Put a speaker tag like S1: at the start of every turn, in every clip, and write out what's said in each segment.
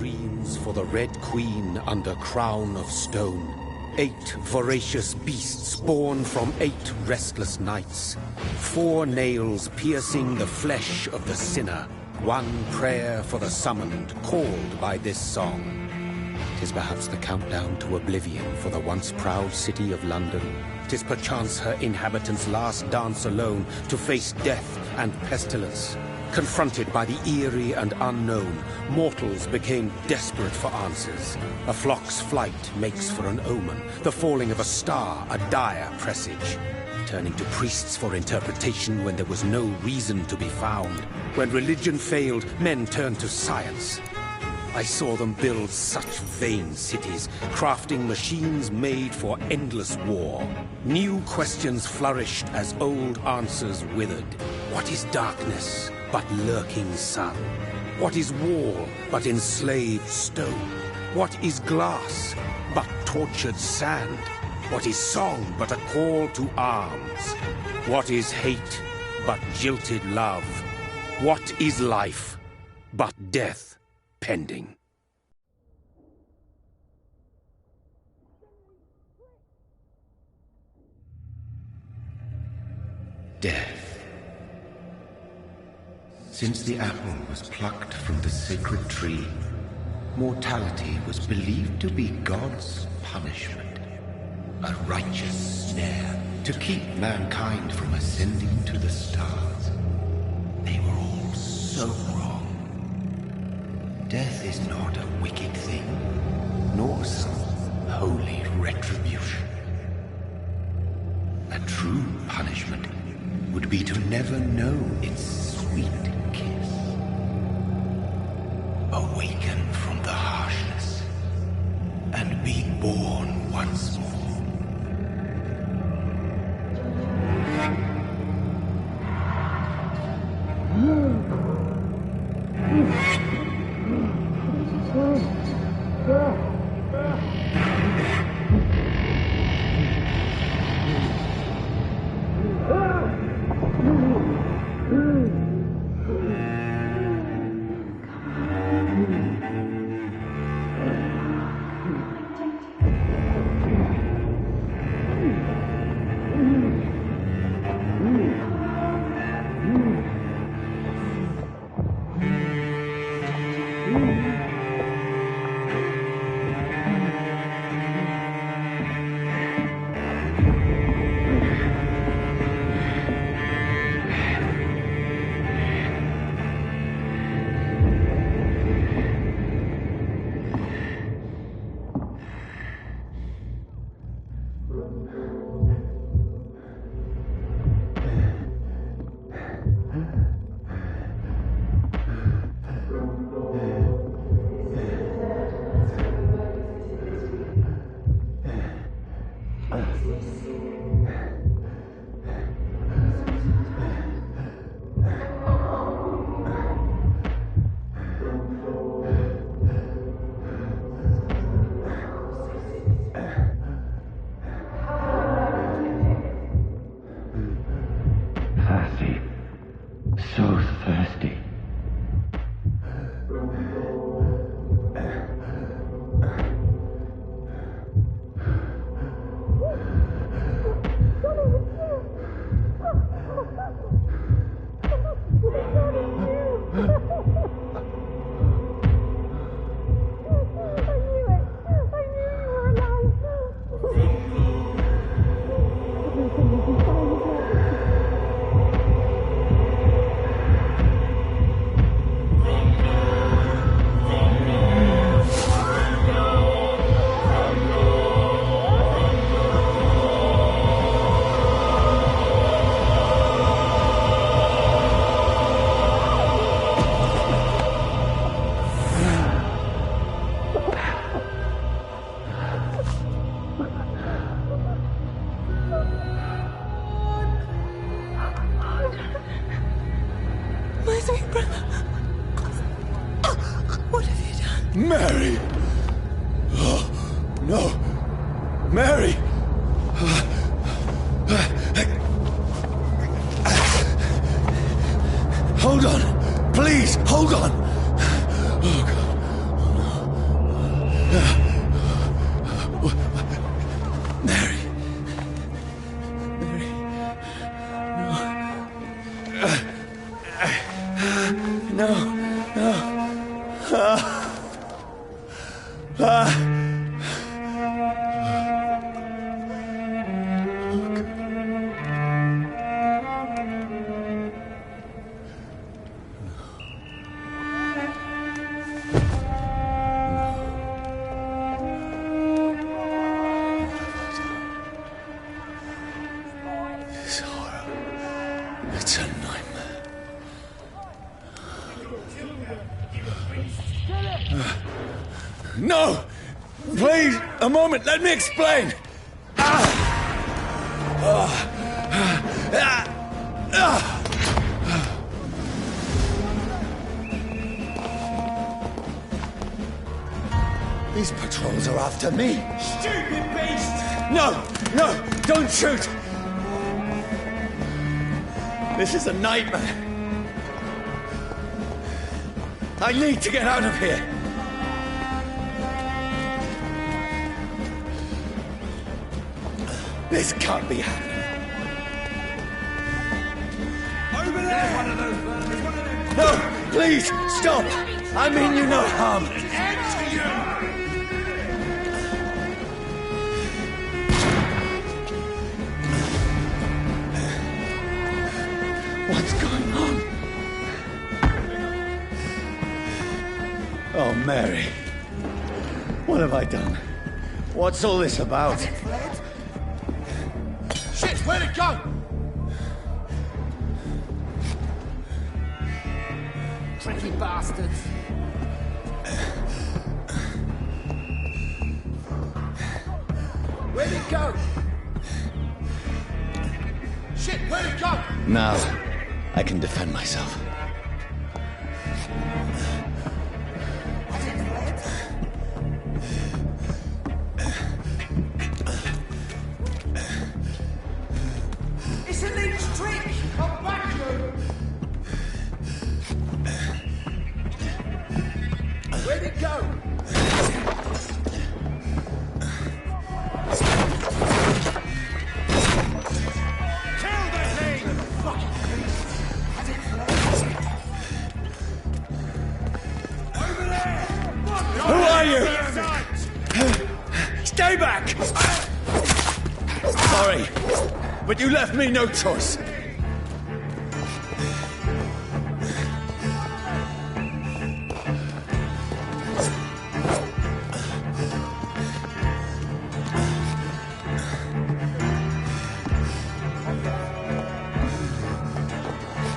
S1: dreams for the Red Queen under crown of stone. 8 voracious beasts born from 8 restless nights. 4 nails piercing the flesh of the sinner. 1 prayer for the summoned, called by this song. 'Tis perhaps the countdown to oblivion for the once proud city of London. 'Tis perchance her inhabitants' last dance alone to face death and pestilence. Confronted by the eerie and unknown, mortals became desperate for answers. A flock's flight makes for an omen, the falling of a star a dire presage. Turning to priests for interpretation when there was no reason to be found. When religion failed, men turned to science. I saw them build such vain cities, crafting machines made for endless war. New questions flourished as old answers withered. What is darkness but lurking sun? What is wall but enslaved stone? What is glass but tortured sand? What is song but a call to arms? What is hate but jilted love? What is life but death pending?
S2: Death. Since the apple was plucked from the sacred tree, mortality was believed to be God's punishment. A righteous snare to keep mankind from ascending to the stars. They were all so wrong. Death is not a wicked thing, nor some holy retribution. A true punishment would be to never know its sweet kiss. Awaken from the harshness and be born once more.
S3: Mary! Oh, no! Mary! Hold on! Please, hold on! Oh, God. Oh, no. It's a nightmare. No! Please, a moment, let me explain! These patrols are after me. Stupid beast! No! No! Don't shoot! This is a nightmare. I need to get out of here. This can't be happening. Over there! One of those. No! Please! Stop! I mean you no harm. What's going on? Oh, Mary. What have I done? What's all this about? Shit, where'd it go?
S4: Tricky bastards.
S3: Where'd it go? Shit, where'd it go? Now, I can defend myself.
S4: It's a leech trick! Come back, you!
S3: Where'd it go? Stay back! Sorry, but you left me no choice.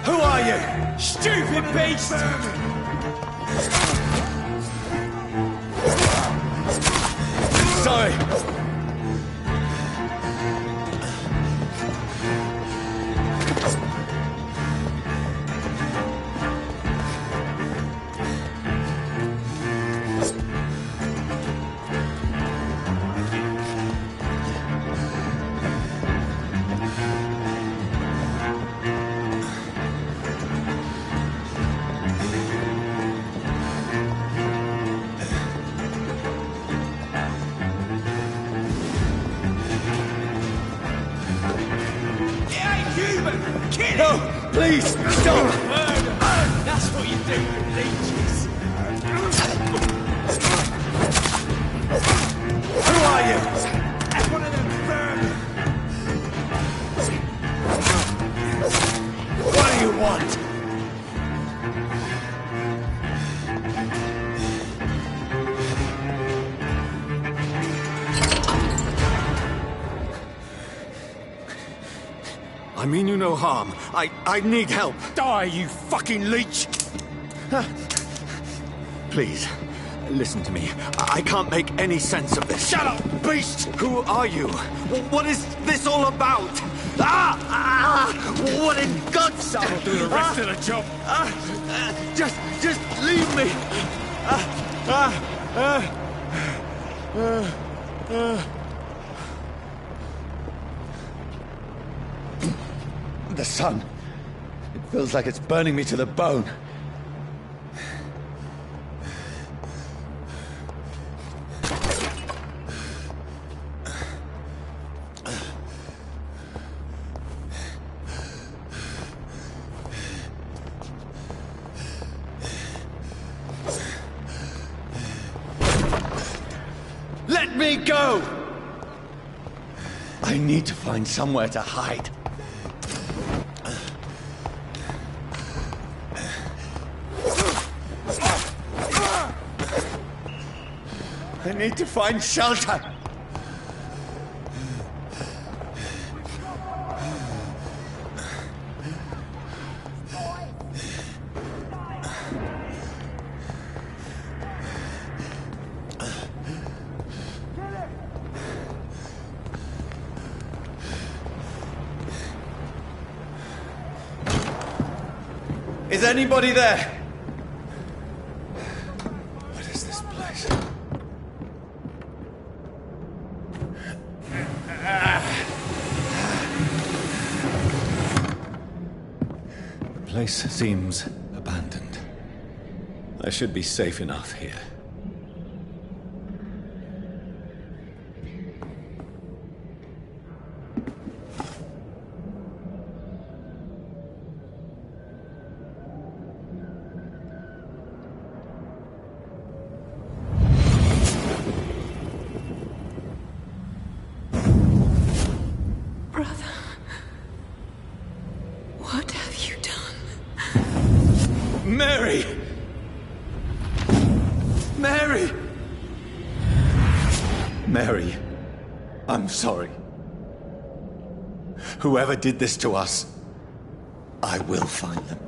S3: Who are you? Stupid beast! Sorry. No, please, stop!
S4: That's what you do with leeches.
S3: Who are you?
S4: That's one of them vermin.
S3: What do you want? I mean you no harm. I need help.
S4: Die, you fucking leech!
S3: Please, listen to me. I can't make any sense of this.
S4: Shut up, beast!
S3: Who are you? What is this all about? What in God's name?
S4: I'll do the rest of the job.
S3: Just leave me. The sun. It feels like it's burning me to the bone. Let me go! I need to find somewhere to hide. I need to find shelter. Is anybody there? What is this place? The place seems abandoned. I should be safe enough here. Mary! Mary! Mary, I'm sorry. Whoever did this to us, I will find them.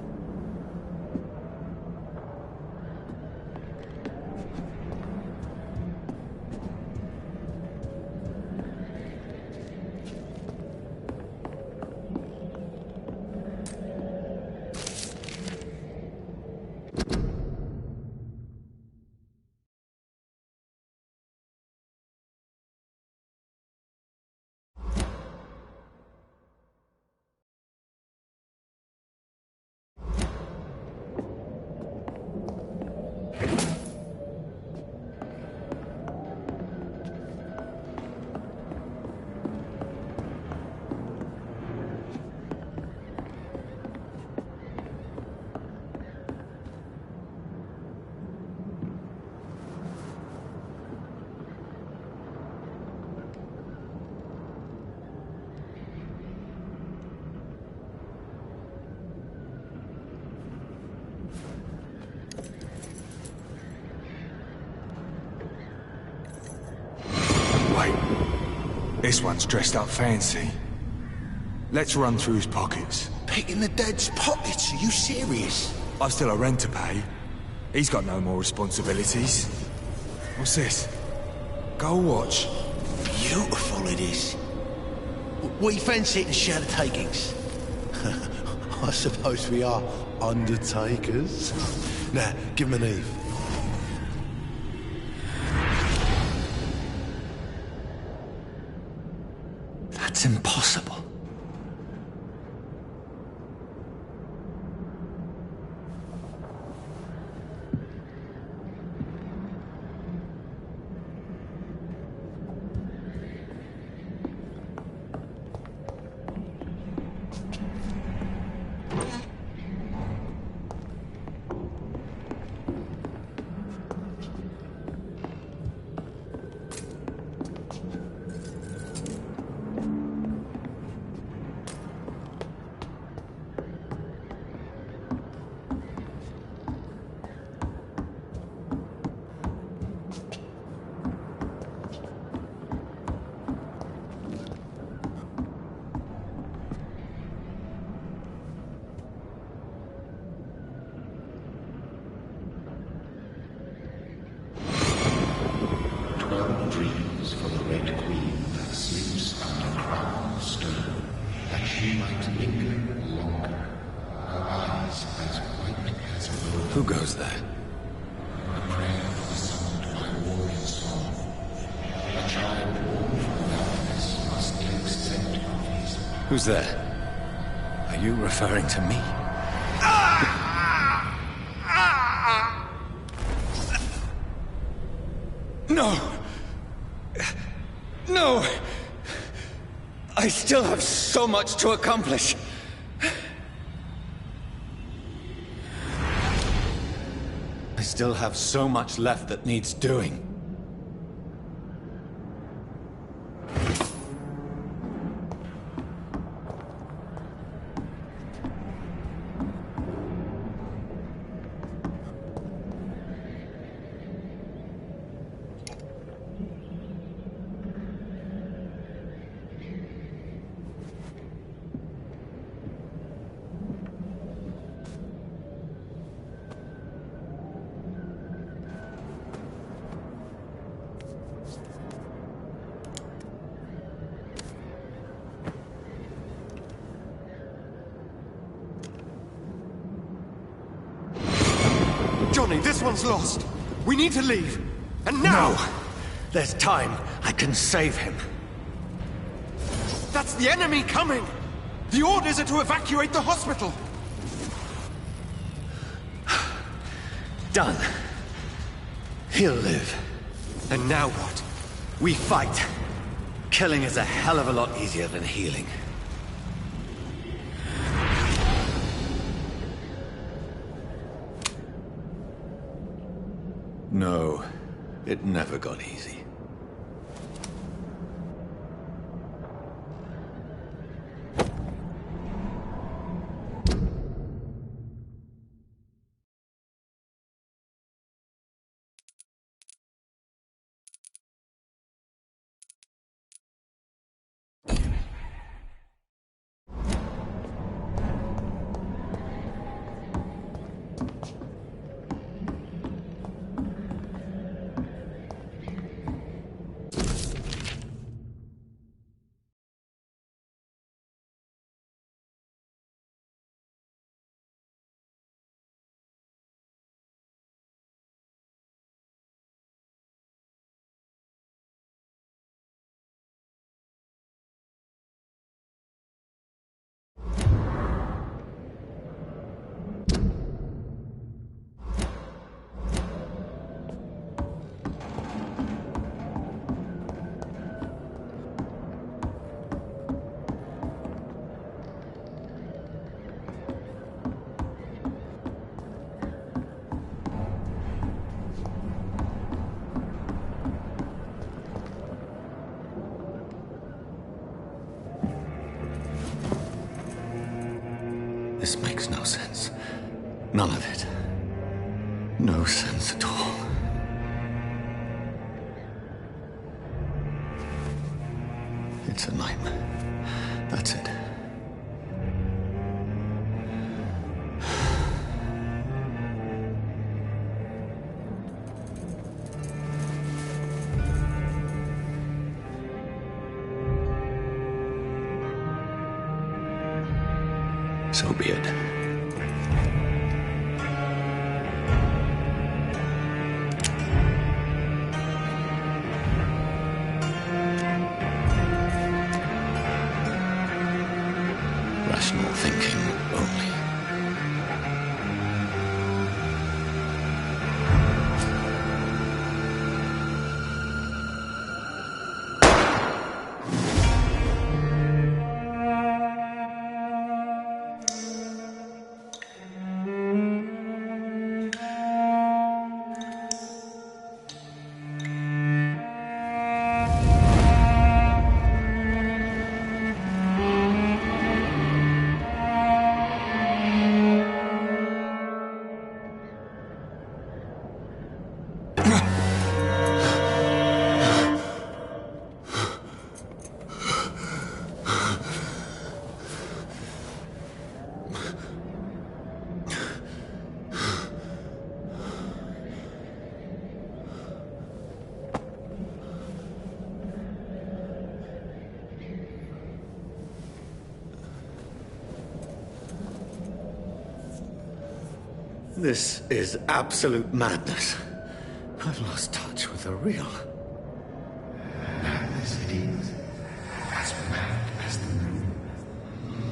S5: This one's dressed up fancy. Let's run through his pockets.
S6: Picking the dead's pockets? Are you serious?
S5: I've still a rent to pay. He's got no more responsibilities. What's this? Gold watch.
S6: Beautiful it is. We fancy it and share the takings. I suppose we are undertakers. Now, give him an Eve.
S3: That's impossible.
S2: Dreams for the Red Queen that sleeps under crown of stone, that she might linger longer, her eyes as white as gold.
S3: Who goes there?
S2: A prayer summoned by warrior song. A child born from darkness must take scent of his.
S3: Who's there? Are you referring to me? No! No! I still have so much to accomplish. I still have so much left that needs doing. Johnny, this one's lost. We need to leave. And now!
S7: No. There's time. I can save him.
S3: That's the enemy coming! The orders are to evacuate the hospital!
S7: Done. He'll live. And now what? We fight. Killing is a hell of a lot easier than healing. No, it never got easy. This makes no sense. None of it. No sense at all. It's a nightmare. That's it. So be it. Rational thinking only. This is absolute madness. I've lost touch with the real.
S2: Madness it is, as mad as the moon,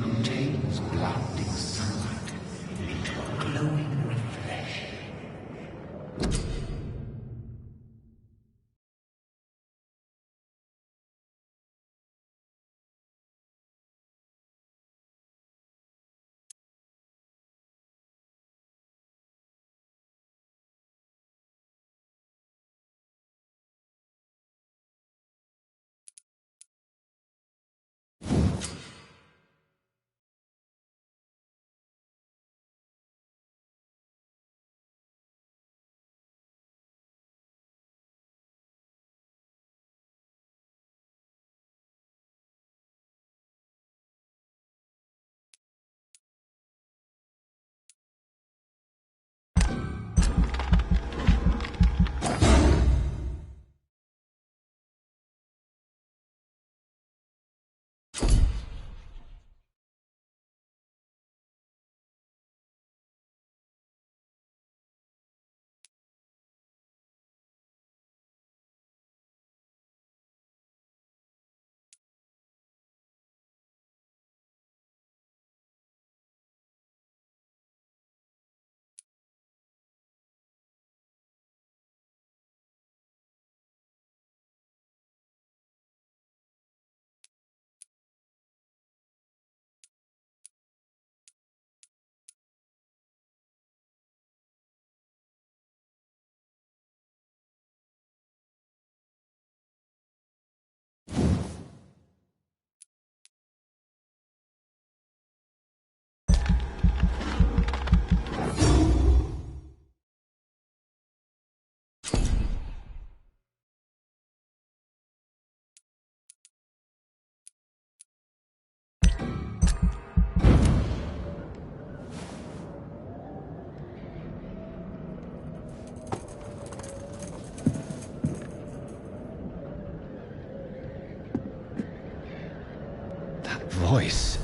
S2: who takes blinding sunlight into a glowing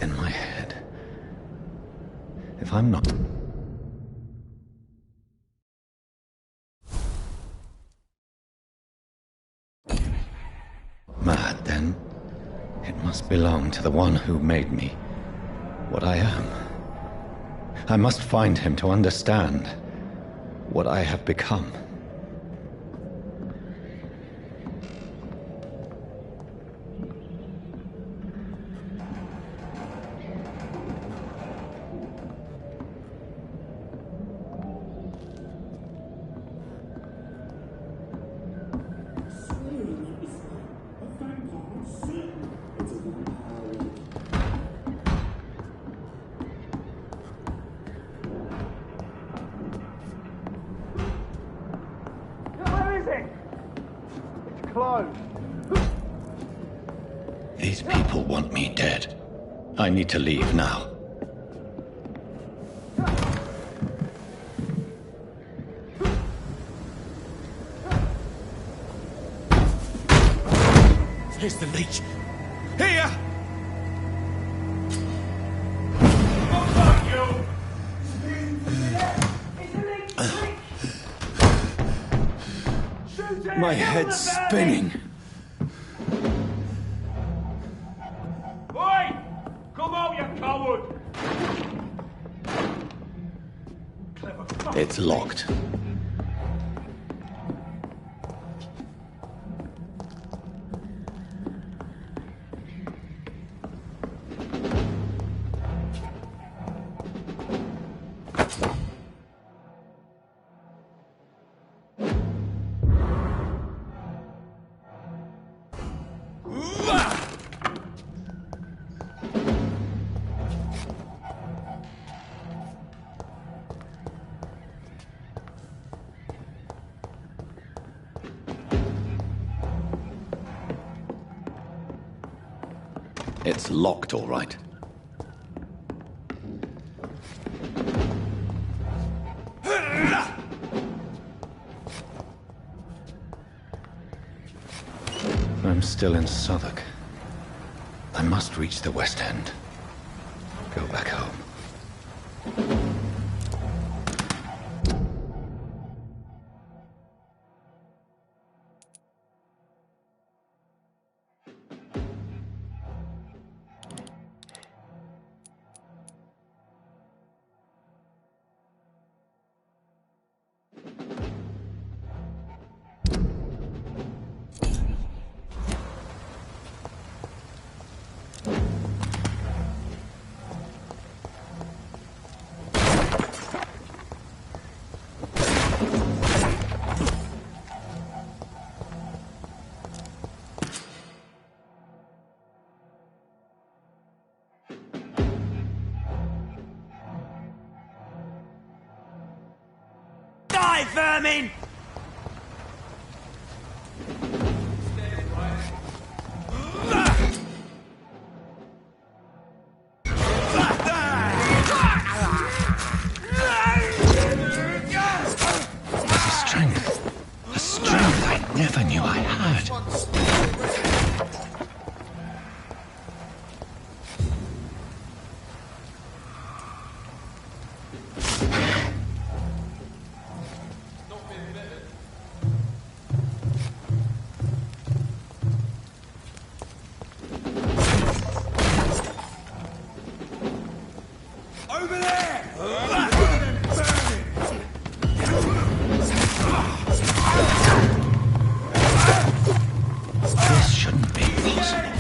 S2: in my head. If I'm not... mad, then it must belong to the one who made me what I am. I must find him to understand what I have become. These people want me dead. I need to leave now.
S3: Here's the leech. Here! My head's spinning.
S8: Oi! Come out, you coward!
S2: It's locked. It's locked, all right. I'm still in Southwark. I must reach the West End. Go back home.
S3: Die, vermin!
S2: A strength I never knew I had.
S3: Over there!
S2: This shouldn't be possible.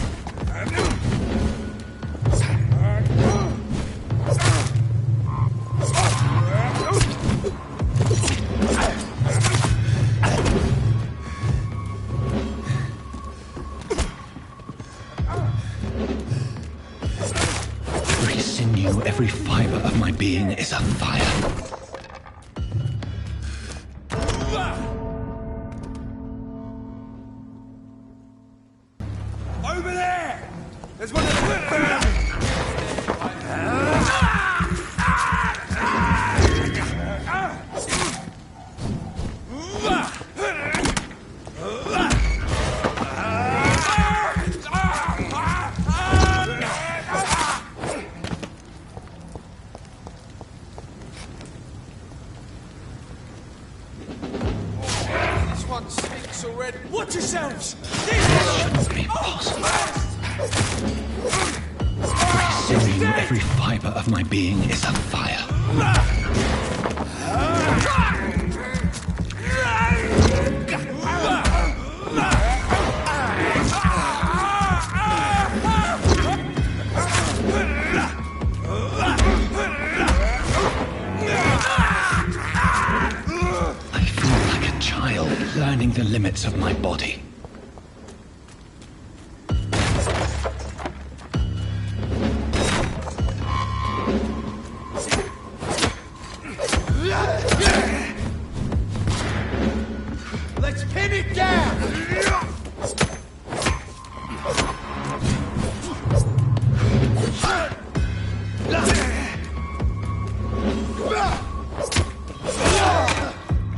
S2: Every sinew, every fiber of my being is afire.
S3: Over there! There's one of them! already. Watch yourselves!
S2: Shouldn't be possible. I sinew, every fiber of my being is afire. I feel like a child learning the limits of my body.
S3: Let's pin it down!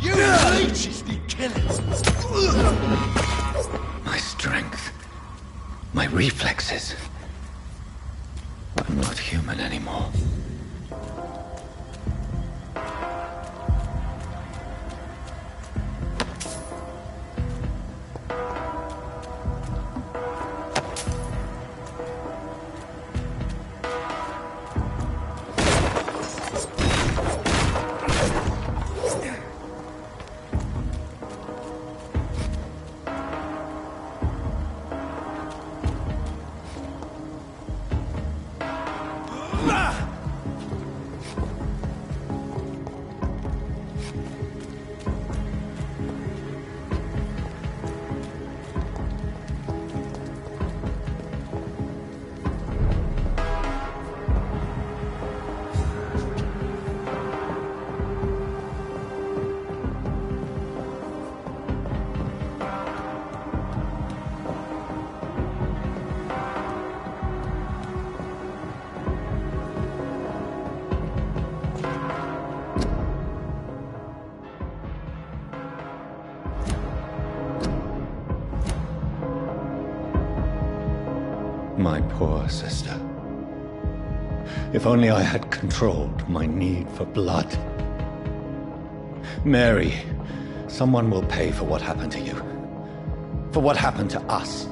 S3: You leeches need killing!
S2: My strength, my reflexes. I'm not human anymore. My poor sister. If only I had controlled my need for blood. Mary, someone will pay for what happened to you. For what happened to us.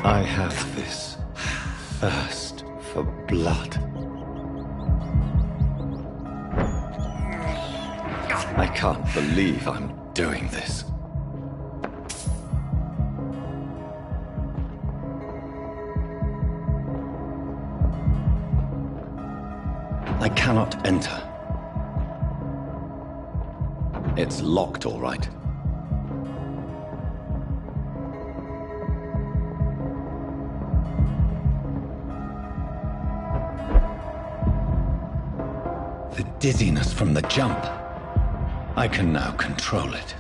S2: I have this thirst for blood. I can't believe I'm doing this. I cannot enter. It's locked, all right. The dizziness from the jump. I can now control it.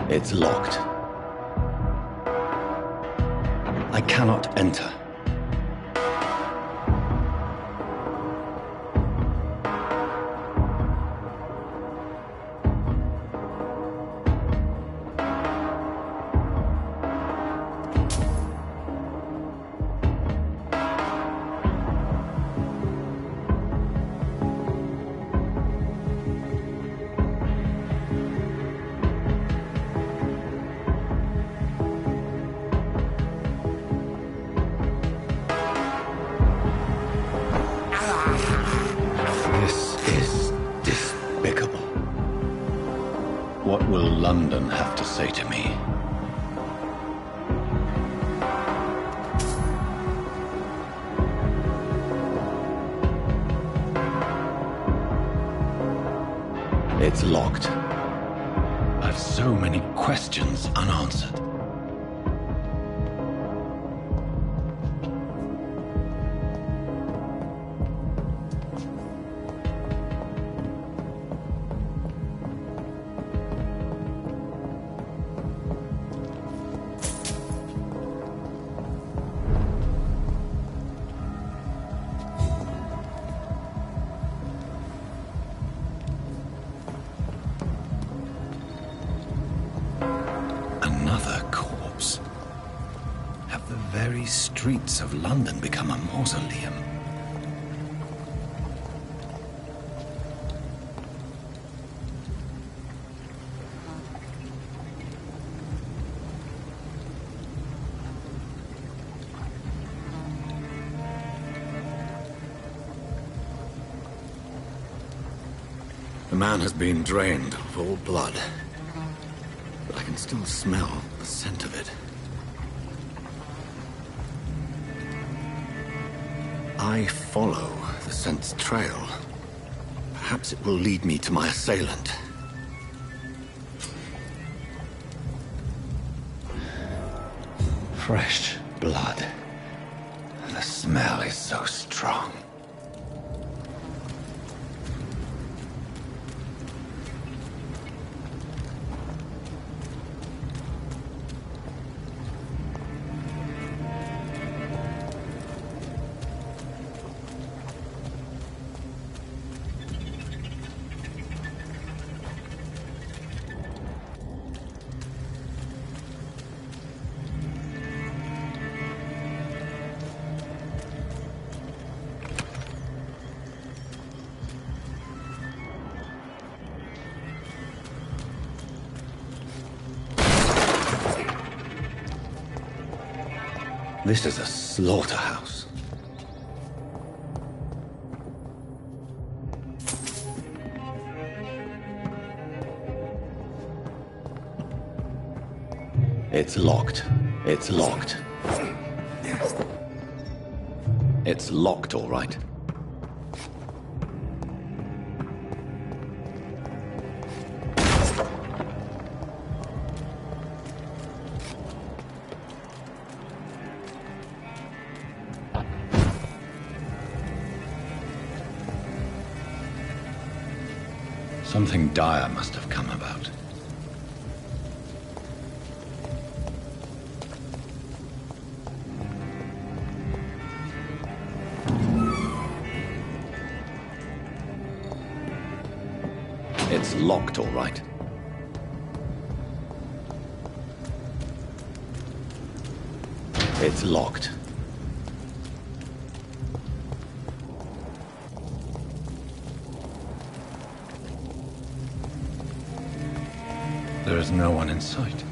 S2: It's locked. I cannot enter. What will London have to say to me? It's locked. I've so many questions unanswered. very streets of London become a mausoleum. The man has been drained of all blood, but I can still smell the scent of it. I follow the scent's trail. Perhaps it will lead me to my assailant. Fresh blood. The smell is so strong. This is a slaughterhouse. It's locked. It's locked. It's locked, all right. Something dire must have come about. It's locked, all right. It's locked. There is no one in sight.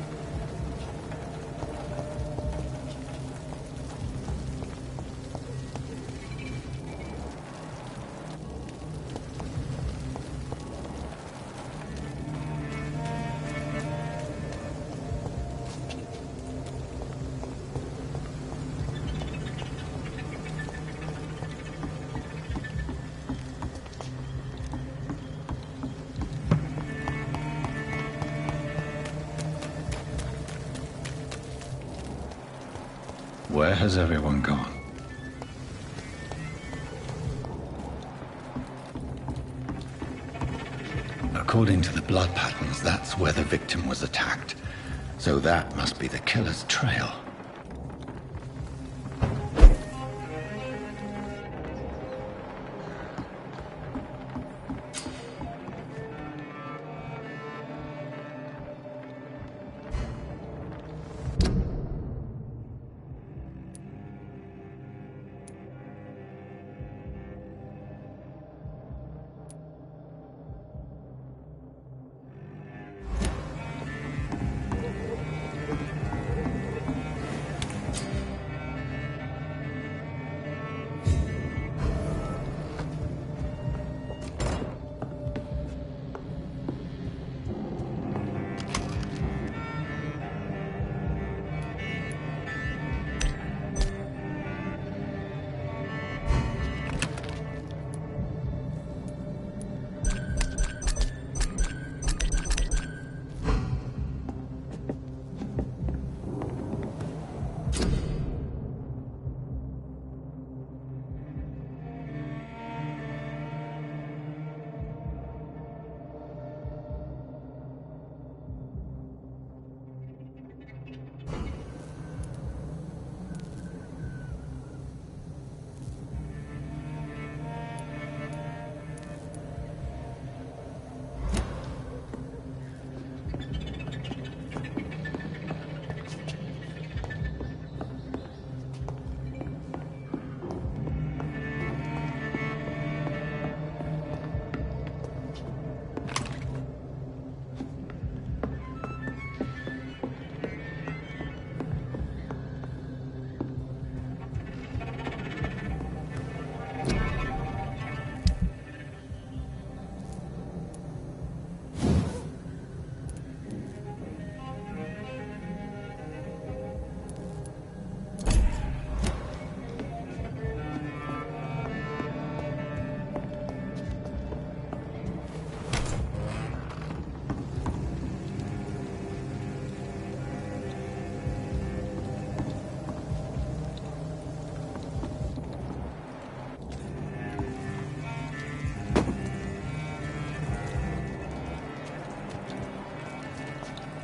S2: Where has everyone gone? According to the blood patterns, that's where the victim was attacked. So that must be the killer's trail.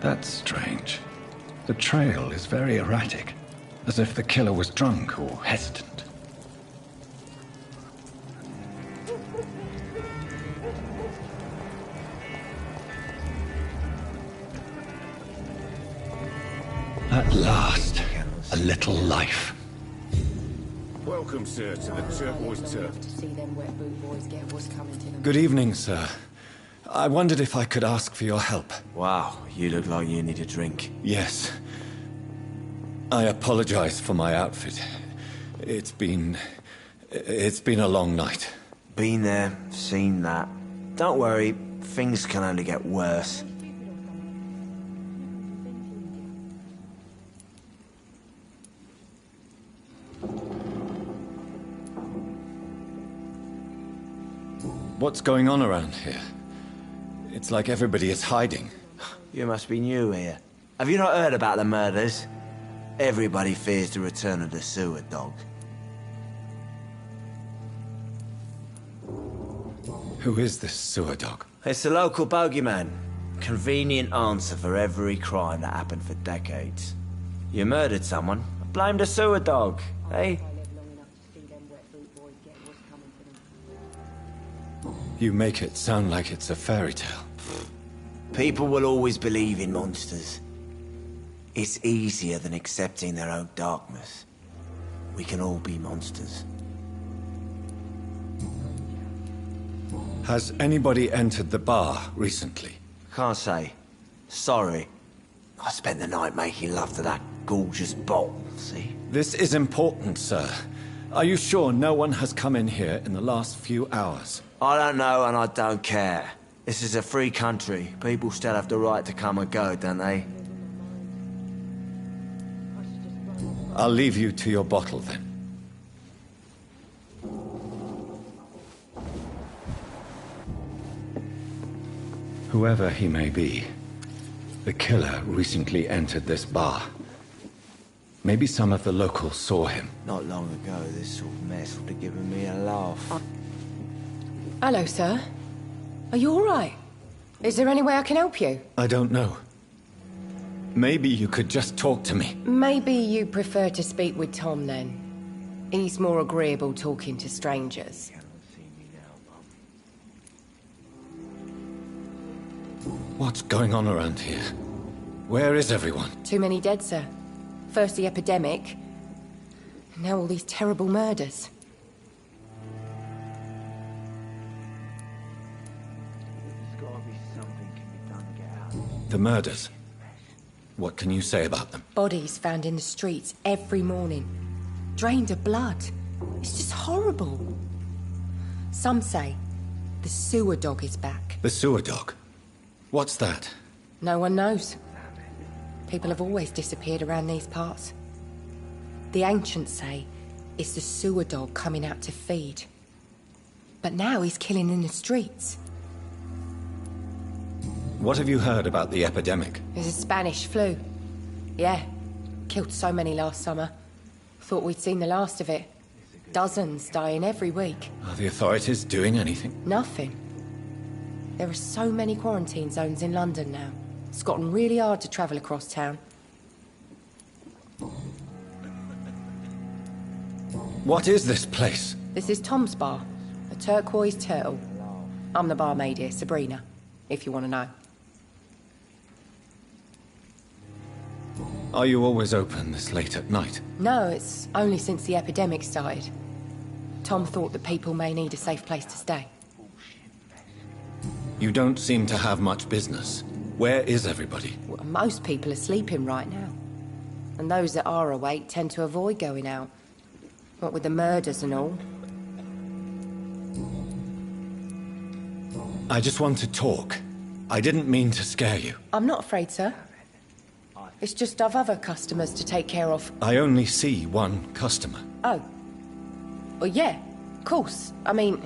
S9: That's strange. The trail is very erratic, as if the killer was drunk or hesitant. At last, a little life.
S8: Welcome, sir, to the turquoise turf.
S9: Good evening, sir. I wondered if I could ask for your help.
S7: Wow, you look like you need a drink.
S9: Yes. I apologize for my outfit. It's been a long night.
S7: Been there, seen that. Don't worry, things can only get worse.
S9: What's going on around here? It's like everybody is hiding.
S7: You must be new here. Have you not heard about the murders? Everybody fears the return of the sewer dog.
S9: Who is this sewer dog?
S7: It's the local bogeyman. Convenient answer for every crime that happened for decades. You murdered someone, blame the sewer dog, eh?
S9: You make it sound like it's a fairy tale.
S7: People will always believe in monsters. It's easier than accepting their own darkness. We can all be monsters.
S9: Has anybody entered the bar recently?
S7: Can't say. Sorry. I spent the night making love to that gorgeous bottle, see?
S9: This is important, sir. Are you sure no one has come in here in the last few hours?
S7: I don't know and I don't care. This is a free country. People still have the right to come and go, don't they?
S9: I'll leave you to your bottle then. Whoever he may be, the killer recently entered this bar. Maybe some of the locals saw him.
S7: Not long ago, this sort of mess would have given me a laugh.
S10: Hello, sir. Are you all right? Is there any way I can help you?
S9: I don't know. Maybe you could just talk to me.
S10: Maybe you prefer to speak with Tom, then. He's more agreeable talking to strangers.
S9: What's going on around here? Where is everyone?
S10: Too many dead, sir. First the epidemic, and now all these terrible murders.
S9: The murders? What can you say about them?
S10: Bodies found in the streets every morning. Drained of blood. It's just horrible. Some say the sewer dog is back.
S9: The sewer dog? What's that?
S10: No one knows. People have always disappeared around these parts. The ancients say it's the sewer dog coming out to feed. But now he's killing in the streets.
S9: What have you heard about the epidemic?
S10: There's a Spanish flu. Yeah. Killed so many last summer. Thought we'd seen the last of it. Dozens dying every week.
S9: Are the authorities doing anything?
S10: Nothing. There are so many quarantine zones in London now. It's gotten really hard to travel across town.
S9: What is this place?
S10: This is Tom's bar. A turquoise turtle. I'm the barmaid here, Sabrina, if you want to know.
S9: Are you always open this late at night?
S10: No, it's only since the epidemic started. Tom thought that people may need a safe place to stay.
S9: You don't seem to have much business. Where is everybody?
S10: Well, most people are sleeping right now. And those that are awake tend to avoid going out. What with the murders and all.
S9: I just want to talk. I didn't mean to scare you.
S10: I'm not afraid, sir. It's just I've other customers to take care of.
S9: I only see one customer.
S10: Oh. Well, yeah, of course. I mean,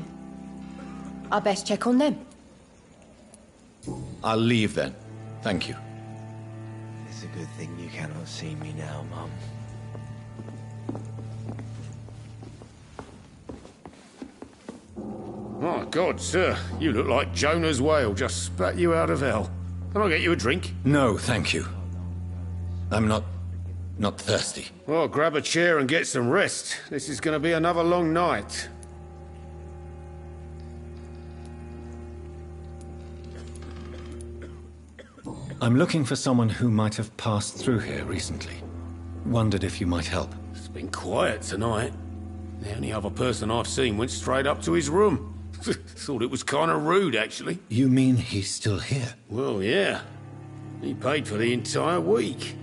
S10: I best check on them.
S9: I'll leave then. Thank you.
S7: It's a good thing you cannot see me now, Mum.
S8: My God, sir, you look like Jonah's whale just spat you out of hell.
S1: Can I get you a drink?
S9: No, thank you. I'm not thirsty.
S1: Well, grab a chair and get some rest. This is going to be another long night.
S9: I'm looking for someone who might have passed through here recently. Wondered if you might help.
S1: It's been quiet tonight. The only other person I've seen went straight up to his room. Thought it was kind of rude, actually.
S9: You mean he's still here?
S1: Well, yeah. He paid for the entire week.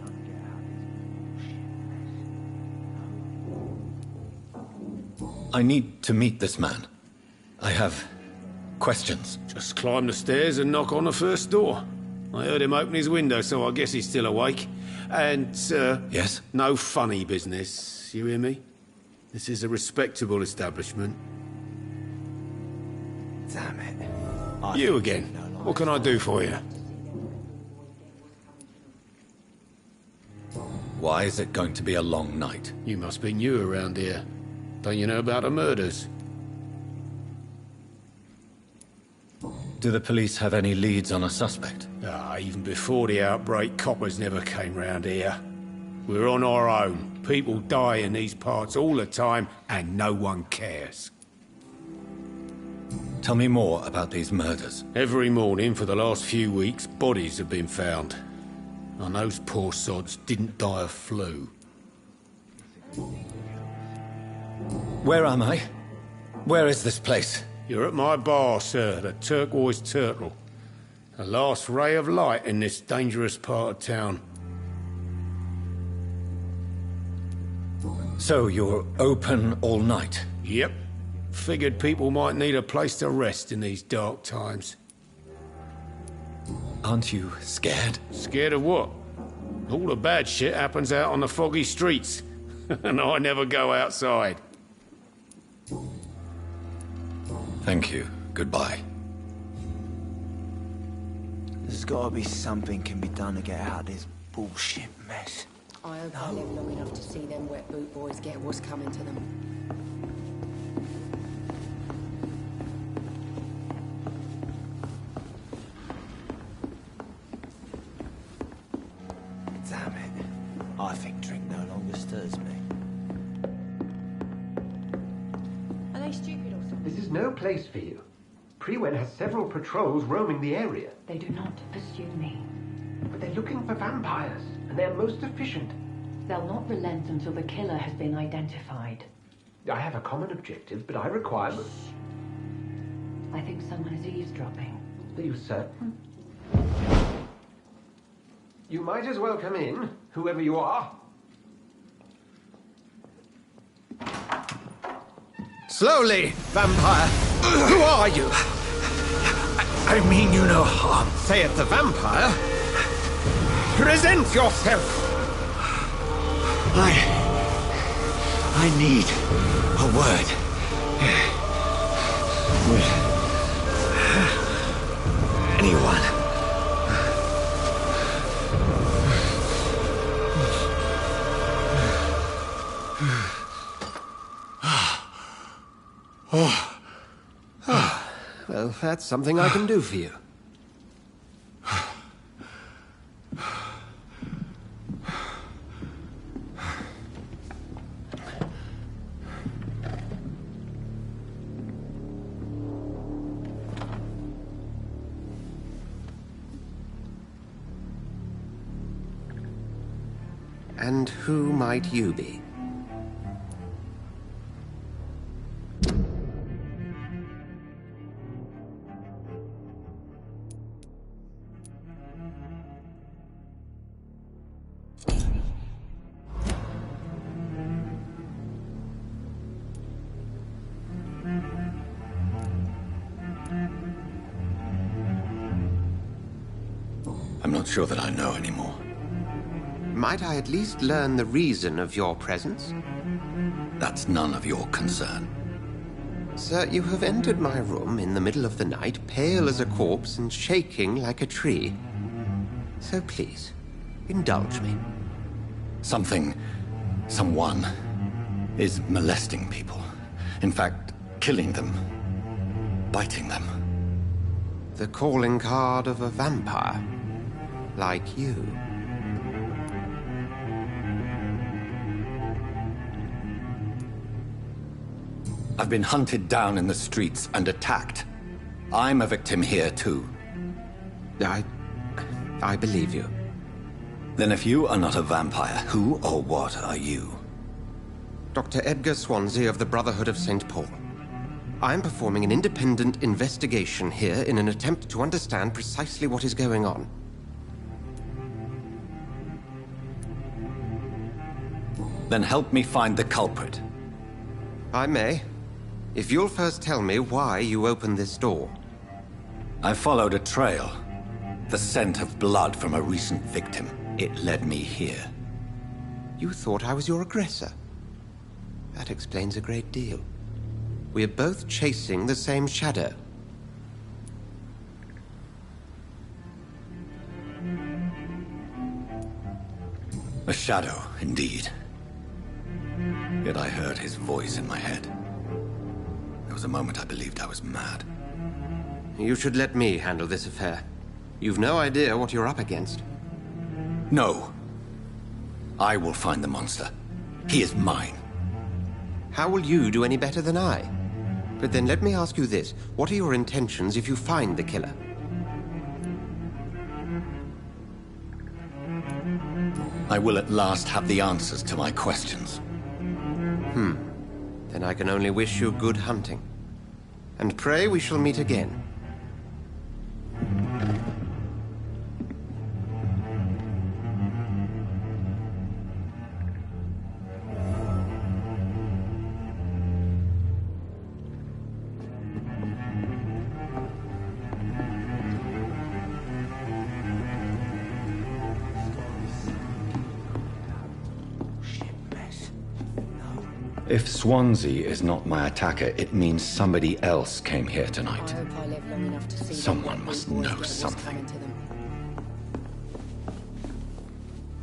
S9: I need to meet this man. I have questions.
S1: Just climb the stairs and knock on the first door. I heard him open his window, so I guess he's still awake. And,
S9: Yes?
S1: no funny business, you hear me? This is a respectable establishment.
S3: Damn it.
S1: You again. What can I do for you?
S9: Why is it going to be a long night?
S1: You must be new around here. Don't you know about the murders?
S9: Do the police have any leads on a suspect?
S1: Even before the outbreak, coppers never came round here. We're on our own. People die in these parts all the time, and no one cares.
S9: Tell me more about these murders.
S1: Every morning for the last few weeks, bodies have been found. And those poor sods didn't die of flu.
S9: Where am I? Where is this place?
S1: You're at my bar, sir, the Turquoise Turtle. The last ray of light in this dangerous part of town.
S9: So you're open all night?
S1: Yep. Figured people might need a place to rest in these dark times.
S9: Aren't you scared?
S1: Scared of what? All the bad shit happens out on the foggy streets. And I never go outside.
S9: Thank you. Goodbye.
S3: There's gotta be something can be done to get out of this bullshit mess.
S10: I hope I live long enough to see them wet boot boys get what's coming to them.
S3: Damn it. I think drink no longer stirs me.
S10: Are they stupid or something?
S11: This is no place for you. Prewen has several patrols roaming the area.
S12: They do not pursue me.
S11: But they're looking for vampires, and they're most efficient.
S12: They'll not relent until the killer has been identified.
S11: I have a common objective, but I require...
S12: I think someone is eavesdropping.
S11: Do you, sir? You might as well come in, whoever you are.
S3: Slowly, vampire! Who are you? I mean you no harm, saith the vampire. Present yourself! I need a word. With anyone. Well, that's something I can do for you.
S2: And who might you be?
S9: I'm not sure that I know anymore.
S2: Might I at least learn the reason of your presence?
S9: That's none of your concern.
S2: Sir, you have entered my room in the middle of the night, pale as a corpse and shaking like a tree. So please, indulge me.
S9: Someone is molesting people. In fact, killing them. Biting them.
S2: The calling card of a vampire.
S3: like you.
S9: I've been hunted down in the streets and attacked. I'm a victim here, too.
S3: I believe you.
S9: Then if you are not a vampire, who or what are you?
S3: Dr. Edgar Swansea of the Brotherhood of St. Paul. I'm performing an independent investigation here in an attempt to understand precisely what is going on.
S9: Then help me find the culprit.
S3: I may. If you'll first tell me why you opened this door.
S9: I followed a trail. The scent of blood from a recent victim. It led me here.
S3: You thought I was your aggressor. That explains a great deal. We're both chasing the same shadow.
S9: A shadow, indeed. Yet I heard his voice in my head. There was a moment I believed I was mad.
S3: You should let me handle this affair. You've no idea what you're up against.
S9: No. I will find the monster. He is mine.
S3: How will you do any better than I? But then let me ask you this. What are your intentions if you find the killer?
S9: I will at last have the answers to my questions.
S3: Then I can only wish you good hunting. And pray we shall meet again.
S9: If Swansea is not my attacker, it means somebody else came here tonight. Someone must know something.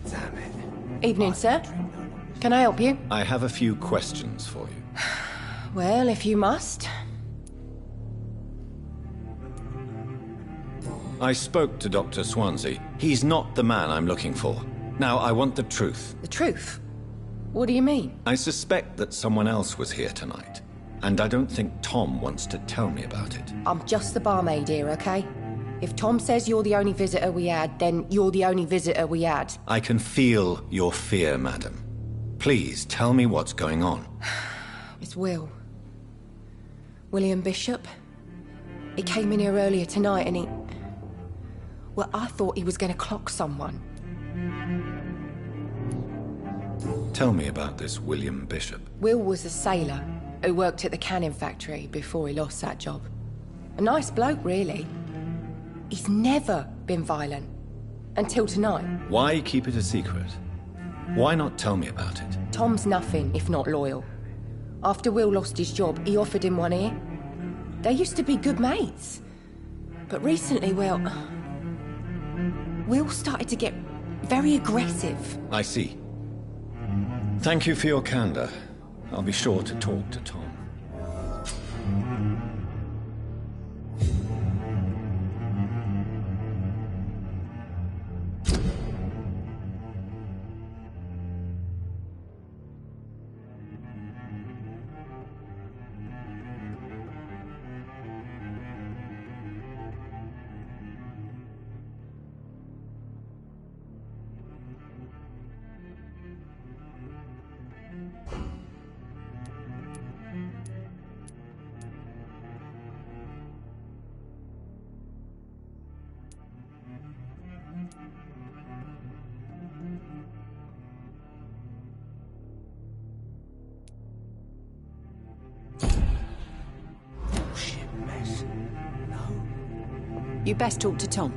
S10: Damn it. Evening, sir. Can I help you?
S9: I have a few questions for you.
S10: Well, if you must.
S9: I spoke to Dr. Swansea. He's not the man I'm looking for. Now, I want the truth.
S10: The truth? What do you mean?
S9: I suspect that someone else was here tonight. And I don't think Tom wants to tell me about it.
S10: I'm just the barmaid here, okay? If Tom says you're the only visitor we had, then you're the only visitor we had.
S9: I can feel your fear, madam. Please, tell me what's going on.
S10: It's Will. William Bishop. He came in here earlier tonight and he... Well, I thought he was going to clock someone.
S9: Tell me about this William Bishop.
S10: Will was a sailor who worked at the canning factory before he lost that job. A nice bloke, really. He's never been violent. Until tonight.
S9: Why keep it a secret? Why not tell me about it?
S10: Tom's nothing if not loyal. After Will lost his job, he offered him one ear. They used to be good mates. But recently, well... Will started to get very aggressive.
S9: I see. Thank you for your candor. I'll be sure to talk to Tom.
S13: You best talk to Tom.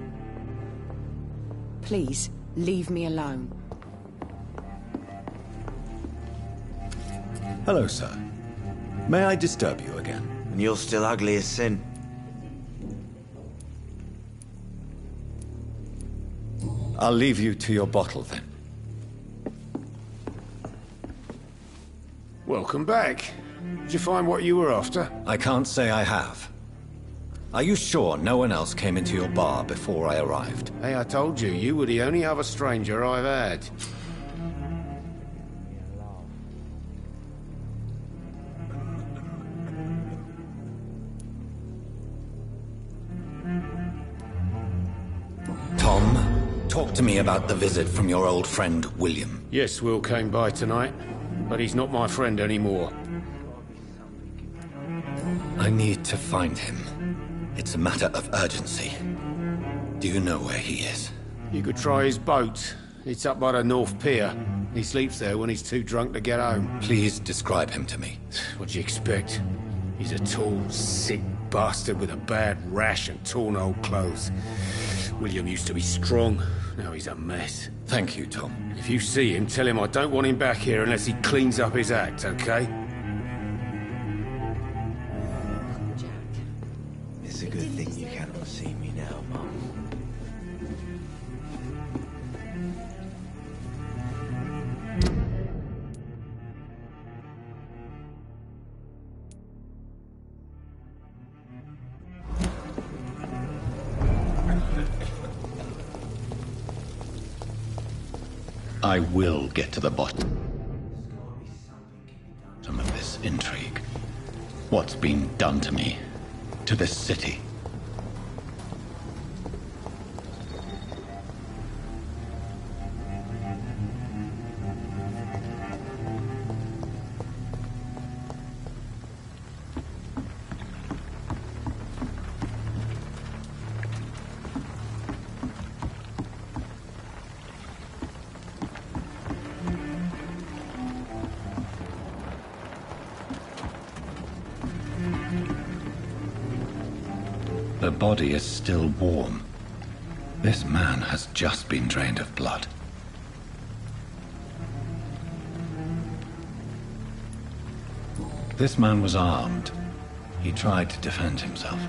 S13: Please, leave me alone.
S9: Hello, sir. May I disturb you again?
S14: And you're still ugly as sin.
S9: I'll leave you to your bottle, then.
S8: Welcome back. Did you find what you were after?
S9: I can't say I have. Are you sure no one else came into your bar before I arrived?
S1: Hey, I told you, you were the only other stranger I've had.
S9: Tom, talk to me about the visit from your old friend, William.
S1: Yes, Will came by tonight, but he's not my friend anymore.
S9: I need to find him. It's a matter of urgency. Do you know where he is?
S1: You could try his boat. It's up by the North Pier. He sleeps there when he's too drunk to get home.
S9: Please describe him to me.
S1: What'd you expect? He's a tall, sick bastard with a bad rash and torn old clothes. William used to be strong. Now he's a mess.
S9: Thank you, Tom.
S1: If you see him, tell him I don't want him back here unless he cleans up his act, okay?
S14: It's a good thing you cannot see me now, Mum.
S9: I will get to the bottom of this intrigue. What's been done to me, to this city? The body is still warm. This man has just been drained of blood. This man was armed. He tried to defend himself.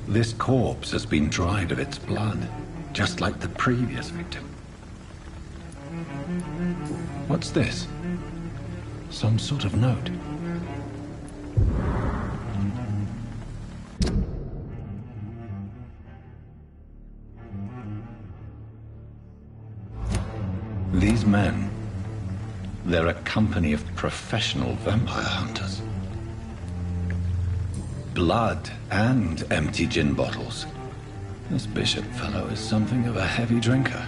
S9: This corpse has been dried of its blood, just like the previous victim. What's this? Some sort of note. These men, they're a company of professional vampire hunters. Blood and empty gin bottles. This bishop fellow is something of a heavy drinker.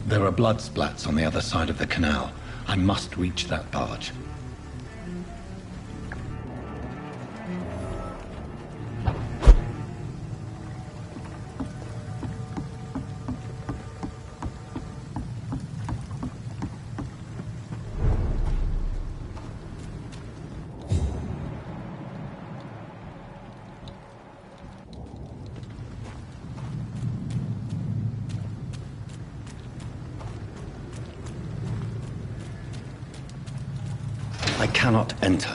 S9: There are blood splats on the other side of the canal. I must reach that barge. I cannot enter.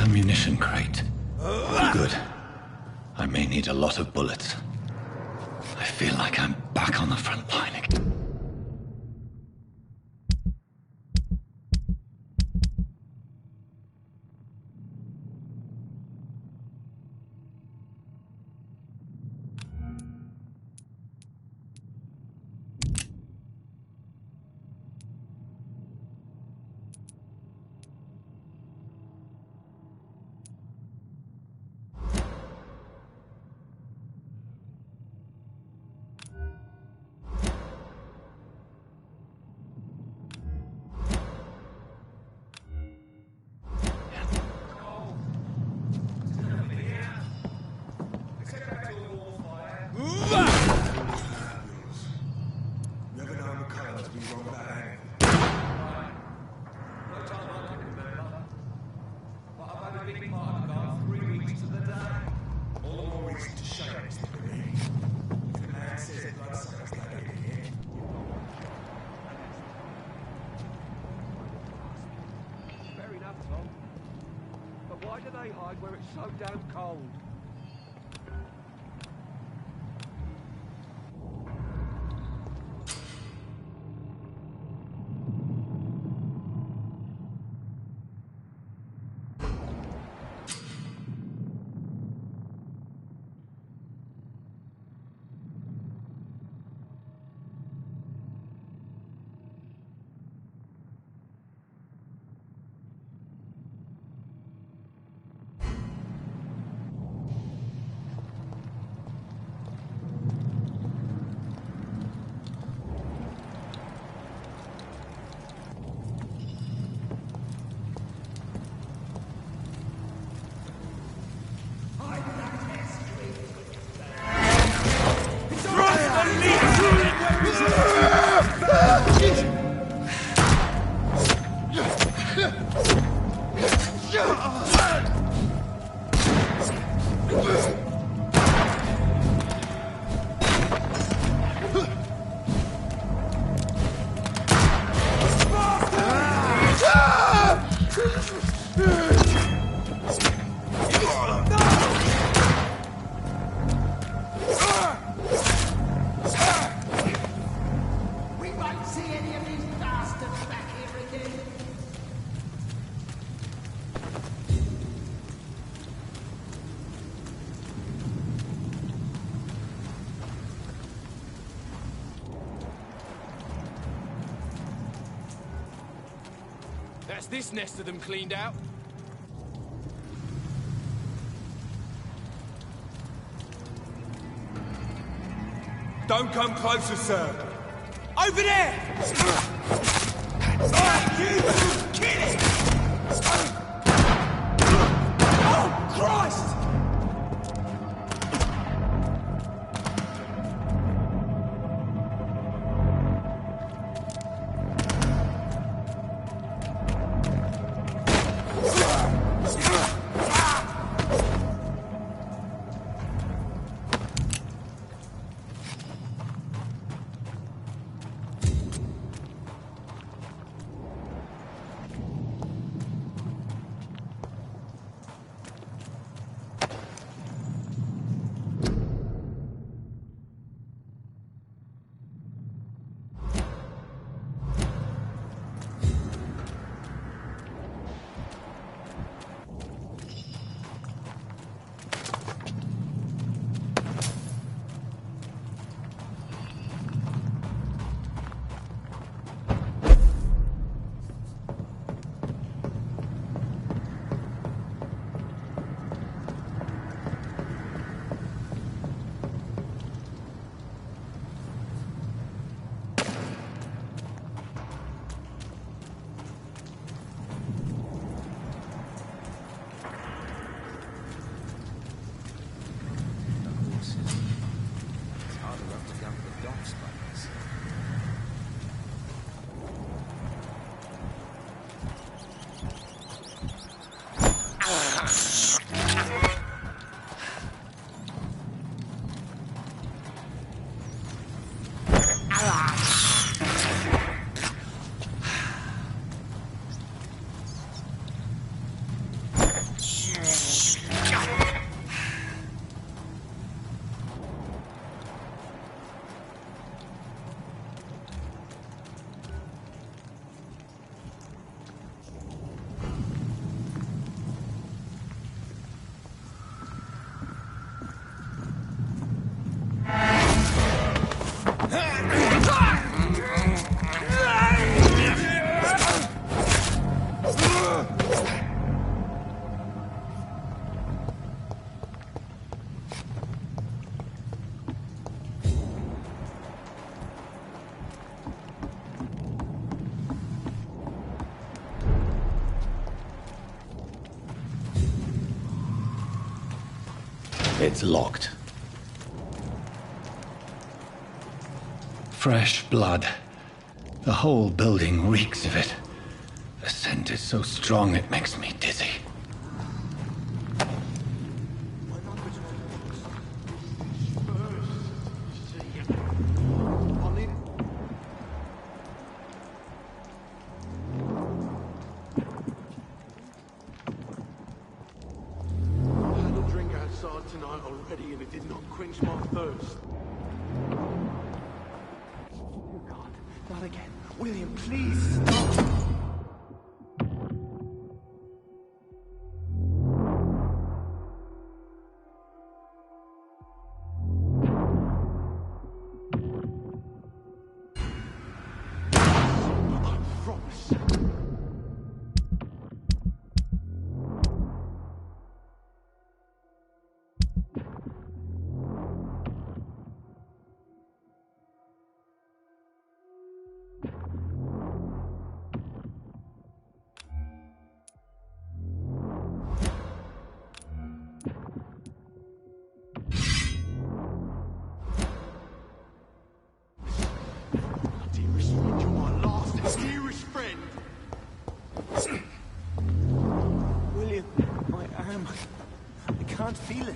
S9: Ammunition crate. Good. I may need a lot of bullets. I feel like I'm back on the front line again.
S11: so damn cold.
S15: That's this nest of them cleaned out.
S5: Don't come closer, sir.
S15: Over there! You kill it! Oh, Christ!
S9: It's locked. Fresh blood. The whole building reeks of it. The scent is so strong it makes me dizzy.
S6: not quench my thirst. Oh God, not again. William, please stop. I can't feel it.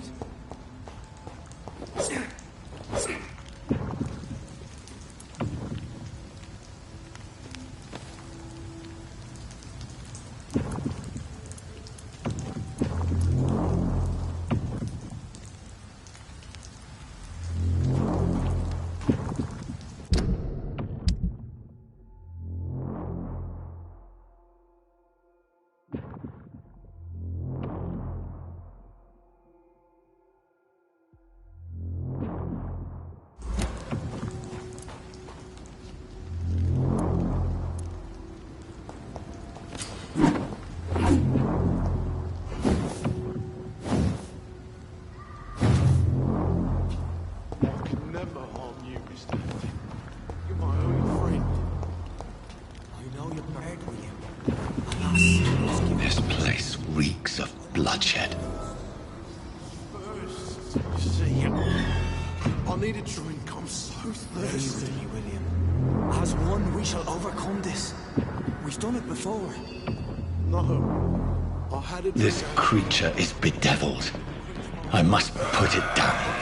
S2: This place reeks of bloodshed.
S6: See, I need to try and come so thirsty.
S5: Ready, William. As one, we shall overcome this. We've done it before.
S6: No, I had it.
S2: This creature is bedeviled. I must put it down.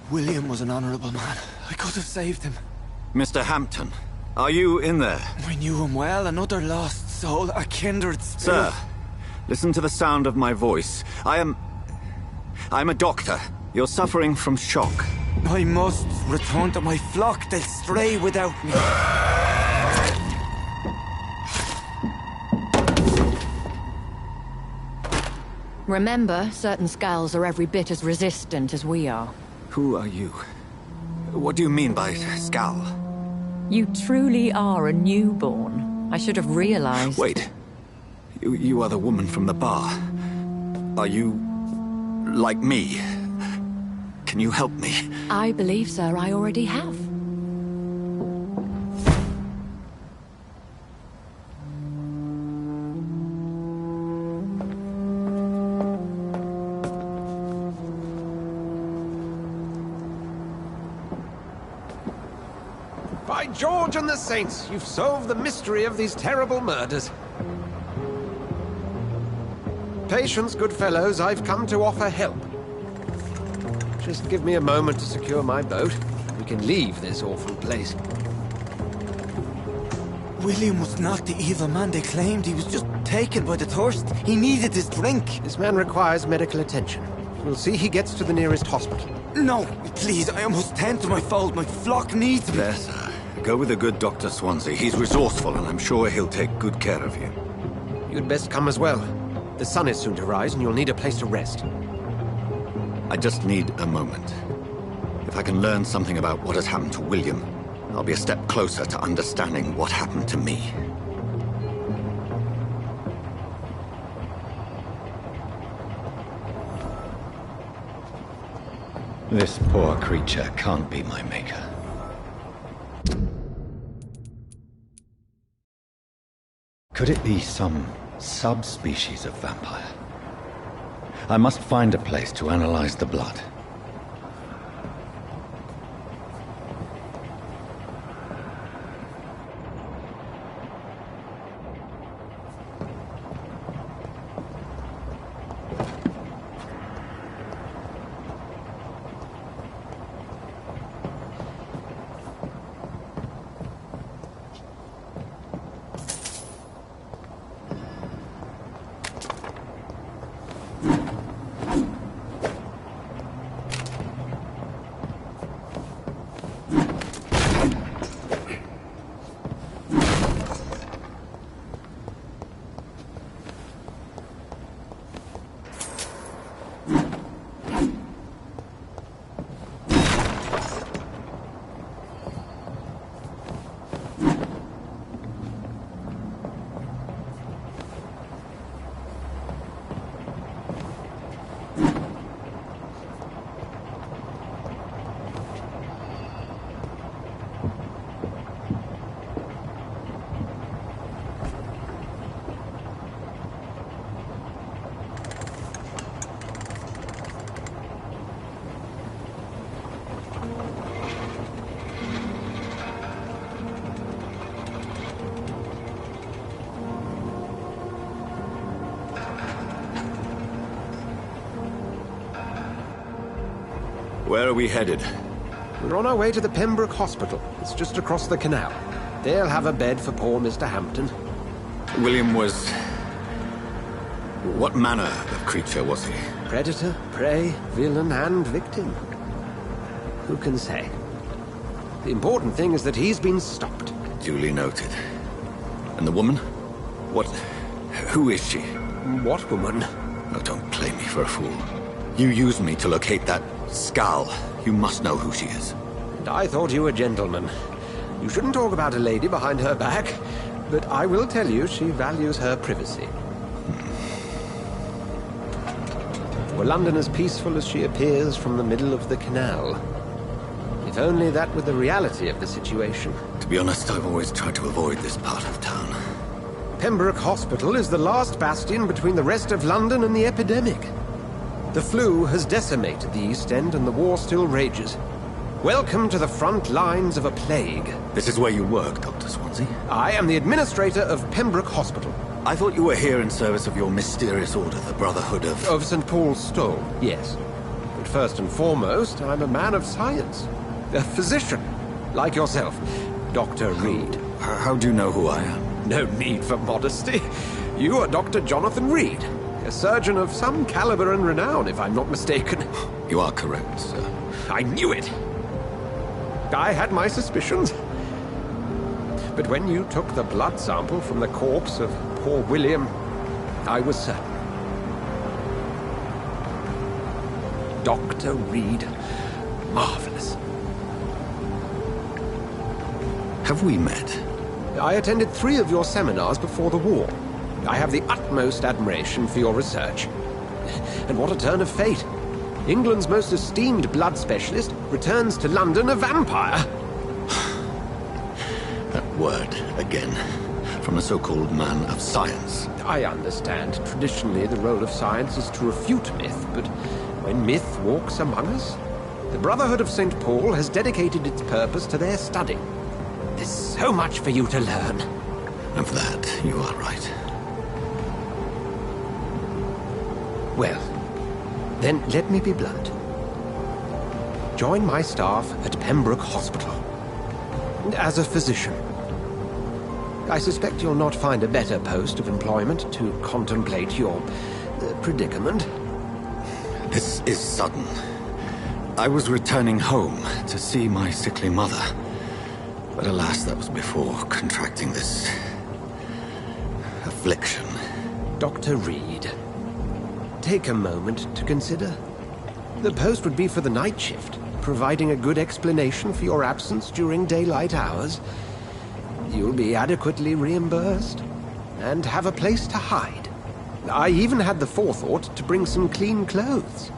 S5: William was an honorable man. I could have saved him.
S7: Mr. Hampton, are you in there?
S5: We knew him well, another lost soul, a kindred spirit.
S7: Sir, listen to the sound of my voice. I'm a doctor. You're suffering from shock.
S5: I must return to my flock. They'll stray without me.
S13: Remember, certain skulls are every bit as resistant as we are.
S7: Who are you? What do you mean by skull?
S13: You truly are a newborn. I should have realized.
S7: Wait. You are the woman from the bar. Are you like me? Can you help me?
S13: I believe, sir, I already have.
S3: By George and the Saints, you've solved the mystery of these terrible murders. Patience, good fellows, I've come to offer help. Just give me a moment to secure my boat. We can leave this awful place.
S14: William was not the evil man they claimed. He was just taken by the thirst. He needed his drink.
S3: This man requires medical attention. We'll see he gets to the nearest hospital.
S14: No, please, I must tend to my fold. My flock needs me.
S9: Yes, sir. Go with the good Dr. Swansea. He's resourceful, and I'm sure he'll take good care of you.
S3: You'd best come as well. The sun is soon to rise, and you'll need a place to rest.
S9: I just need a moment. If I can learn something about what has happened to William, I'll be a step closer to understanding what happened to me. This poor creature can't be my maker. Could it be some subspecies of vampire? I must find a place to analyze the blood. Where are we headed?
S3: We're on our way to the Pembroke Hospital. It's just across the canal. They'll have a bed for poor Mr. Hampton.
S9: William was... what manner of creature was he?
S3: Predator, prey, villain, and victim. Who can say? The important thing is that he's been stopped.
S9: Duly noted. And the woman? What... who is she?
S3: What woman?
S9: Oh, don't play me for a fool. You used me to locate that skull. You must know who she is.
S3: And I thought you a gentleman. You shouldn't talk about a lady behind her back, but I will tell you she values her privacy. Were London as peaceful as she appears from the middle of the canal? If only that were the reality of the situation.
S9: To be honest, I've always tried to avoid this part of town.
S3: Pembroke Hospital is the last bastion between the rest of London and the epidemic. The flu has decimated the East End and the war still rages. Welcome to the front lines of a plague.
S9: This is where you work, Dr. Swansea?
S3: I am the administrator of Pembroke Hospital.
S9: I thought you were here in service of your mysterious order, the Brotherhood of...
S3: Of St. Paul's Stole, yes. But first and foremost, I'm a man of science. A physician, like yourself, Dr. Reid.
S9: How do you know who I am?
S3: No need for modesty. You are Dr. Jonathan Reid. A surgeon of some caliber and renown, if I'm not mistaken.
S9: You are correct, sir.
S3: I knew it! I had my suspicions. But when you took the blood sample from the corpse of poor William, I was certain. Dr. Reid. Marvelous.
S9: Have we met?
S3: I attended 3 of your seminars before the war. I have the utmost admiration for your research. And what a turn of fate. England's most esteemed blood specialist returns to London a vampire.
S9: That word, again. From a so-called man of science.
S3: I understand. Traditionally, the role of science is to refute myth, but when myth walks among us, the Brotherhood of St. Paul has dedicated its purpose to their study. There's so much for you to learn.
S9: Of that, you are right.
S3: Well, then let me be blunt. Join my staff at Pembroke Hospital. As a physician. I suspect you'll not find a better post of employment to contemplate your predicament.
S9: This is sudden. I was returning home to see my sickly mother. But alas, that was before contracting this affliction.
S3: Dr. Reid, take a moment to consider. The post would be for the night shift, providing a good explanation for your absence during daylight hours. You'll be adequately reimbursed and have a place to hide. I even had the forethought to bring some clean clothes.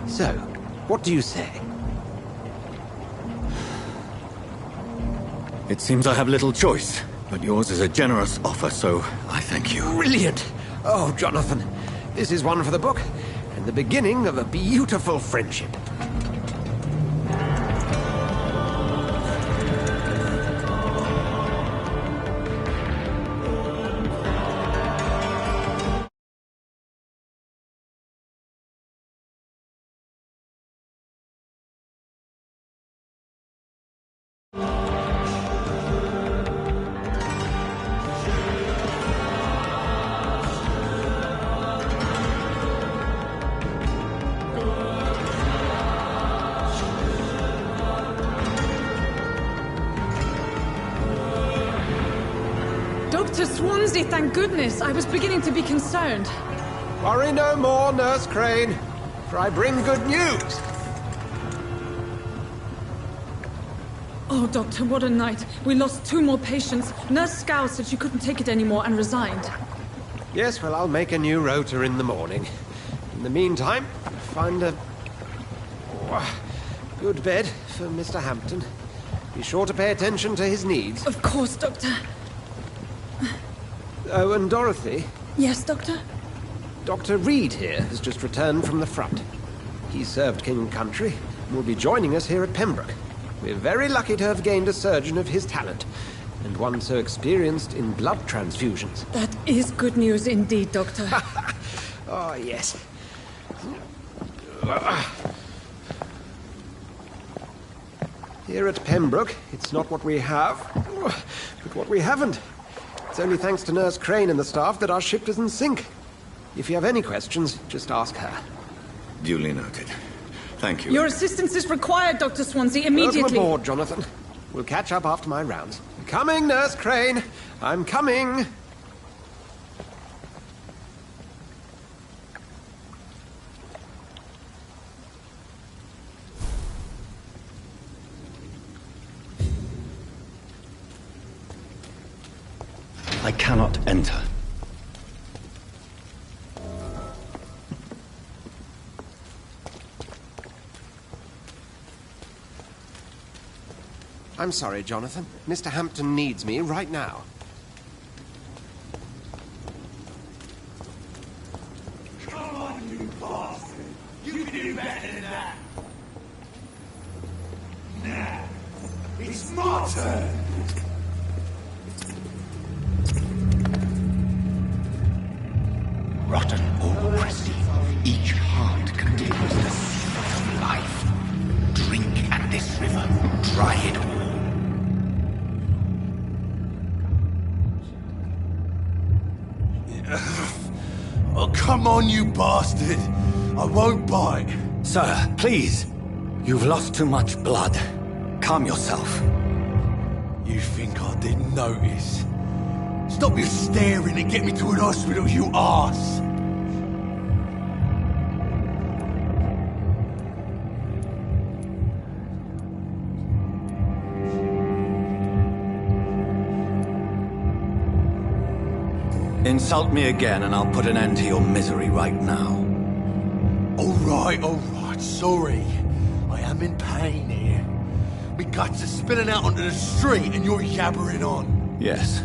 S3: So, what do you say?
S9: It seems I have little choice, but yours is a generous offer, so I thank you.
S3: Brilliant! Oh, Jonathan, this is one for the book, and the beginning of a beautiful friendship.
S16: Dr. Swansea, thank goodness. I was beginning to be concerned.
S3: Worry no more, Nurse Crane, for I bring good news.
S16: Oh, Doctor, what a night. We lost 2 more patients. Nurse Scow said she couldn't take it anymore and resigned.
S3: Yes, well, I'll make a new rota in the morning. In the meantime, find a good bed for Mr. Hampton. Be sure to pay attention to his needs.
S16: Of course, Doctor.
S3: Oh, and Dorothy?
S16: Yes, Doctor?
S3: Dr. Reid here has just returned from the front. He served King and Country and will be joining us here at Pembroke. We're very lucky to have gained a surgeon of his talent, and one so experienced in blood transfusions.
S16: That is good news indeed, Doctor.
S3: Oh, yes. Here at Pembroke, it's not what we have, but what we haven't. It's only thanks to Nurse Crane and the staff that our ship doesn't sink. If you have any questions, just ask her.
S9: Duly noted. Thank you.
S16: Your assistance is required, Dr. Swansea, immediately.
S3: Welcome aboard, Jonathan. We'll catch up after my rounds. Coming, Nurse Crane. I'm coming.
S9: I cannot enter.
S3: I'm sorry, Jonathan. Mr. Hampton needs me right now.
S15: Come on, you bastard! You can do better than that! Now, it's my turn!
S2: Rotten or pristine, each heart contains the secret of life. Drink at this river, try it all.
S6: Oh, come on, you bastard! I won't bite.
S9: Sir, please. You've lost too much blood. Calm yourself.
S6: You think I didn't notice? Stop your staring and get me to an hospital, you arse!
S9: Insult me again and I'll put an end to your misery right now.
S6: All right, sorry. I am in pain here. My guts are spilling out onto the street and you're yabbering on.
S9: Yes.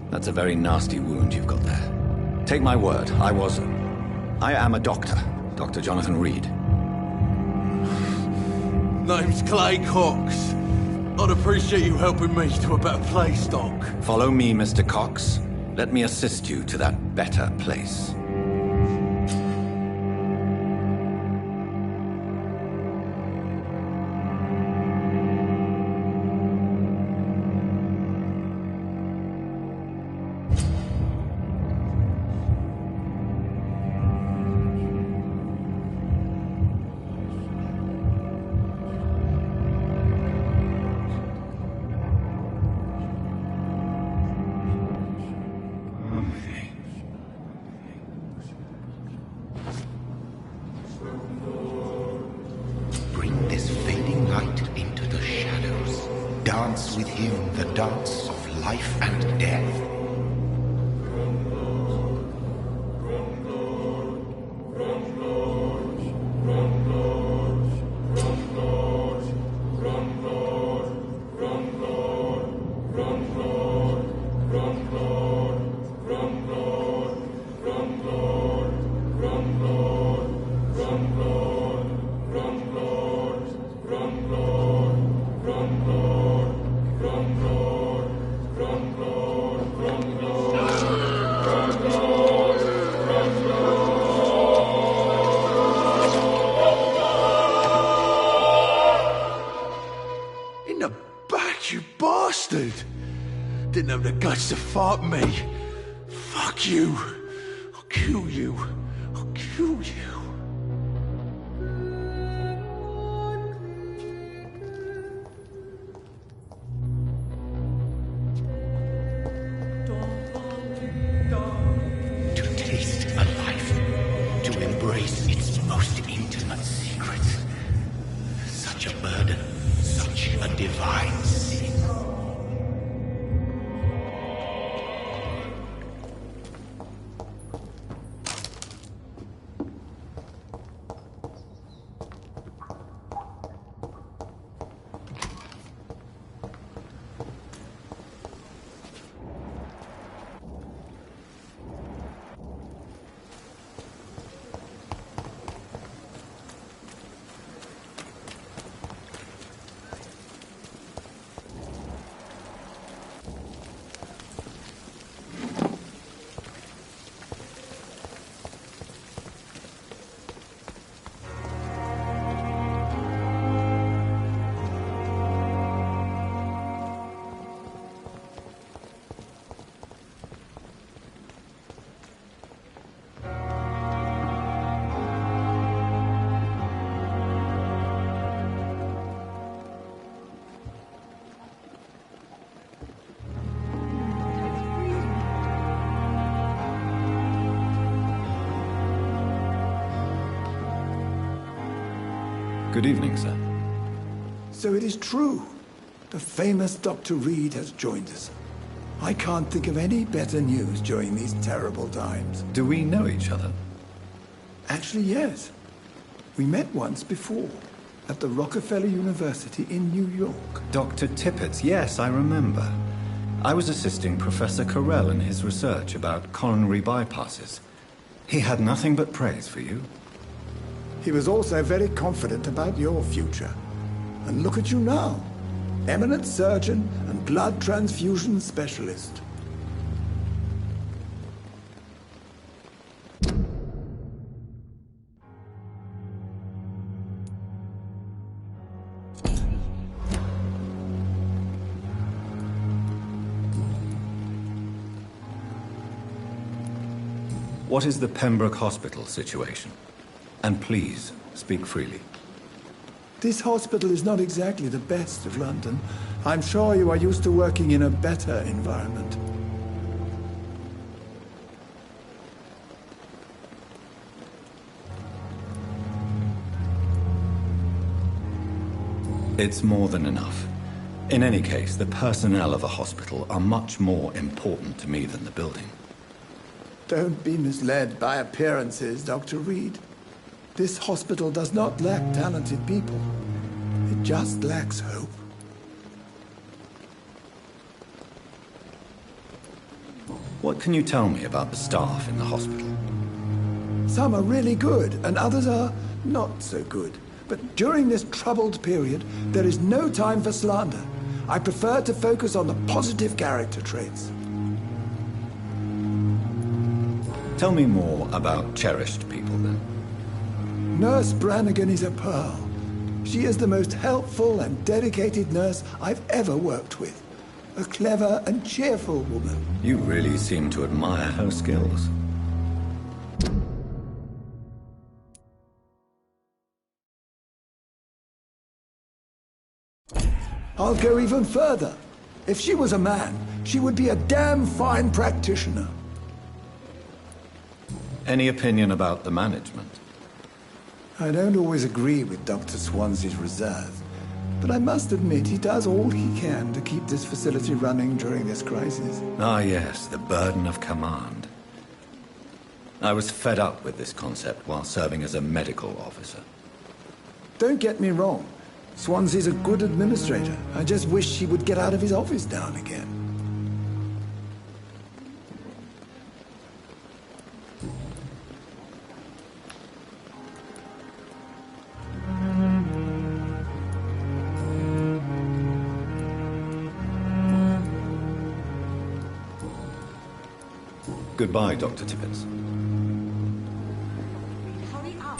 S9: That's a very nasty wound you've got there. Take my word, I am a doctor. Dr. Jonathan Reid.
S6: Name's Clay Cox. I'd appreciate you helping me to a better place, Doc.
S9: Follow me, Mr. Cox. Let me assist you to that better place.
S2: him the dance of life and death.
S6: Didn't have the guts to fart me. Fuck you. I'll kill you. I'll kill you.
S2: To taste a life, to embrace its most intimate secrets. Such a burden, such a divine sin.
S9: Good evening, sir.
S17: So it is true. The famous Dr. Reid has joined us. I can't think of any better news during these terrible times.
S9: Do we know each other?
S17: Actually, yes. We met once before, at the Rockefeller University in New York.
S9: Dr. Tippett, yes, I remember. I was assisting Professor Carell in his research about coronary bypasses. He had nothing but praise for you.
S17: He was also very confident about your future. And look at you now. Eminent surgeon and blood transfusion specialist.
S9: What is the Pembroke Hospital situation? And please, speak freely.
S17: This hospital is not exactly the best of London. I'm sure you are used to working in a better environment.
S9: It's more than enough. In any case, the personnel of a hospital are much more important to me than the building.
S17: Don't be misled by appearances, Dr. Reid. This hospital does not lack talented people. It just lacks hope.
S9: What can you tell me about the staff in the hospital?
S17: Some are really good, and others are not so good. But during this troubled period, there is no time for slander. I prefer to focus on the positive character traits.
S9: Tell me more about cherished people, then.
S17: Nurse Brannigan is a pearl. She is the most helpful and dedicated nurse I've ever worked with. A clever and cheerful woman.
S9: You really seem to admire her skills.
S17: I'll go even further. If she was a man, she would be a damn fine practitioner.
S9: Any opinion about the management?
S17: I don't always agree with Dr. Swansea's reserve, But I must admit he does all he can to keep this facility running during this crisis.
S9: Ah, yes, the burden of command. I was fed up with this concept while serving as a medical officer.
S17: Don't get me wrong. Swansea's a good administrator. I just wish he would get out of his office now and again.
S9: Goodbye, Dr. Tippett.
S16: Hurry up.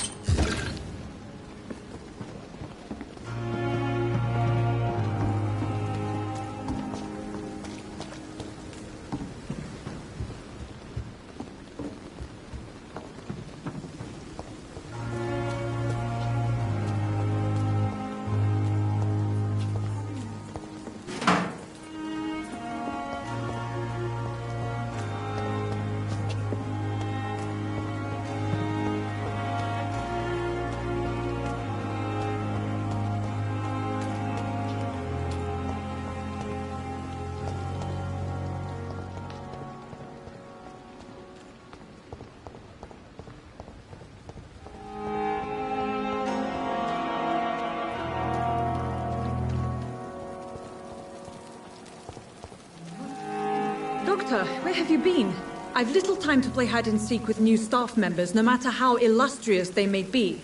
S16: Doctor, where have you been? I've little time to play hide-and-seek with new staff members, no matter how illustrious they may be.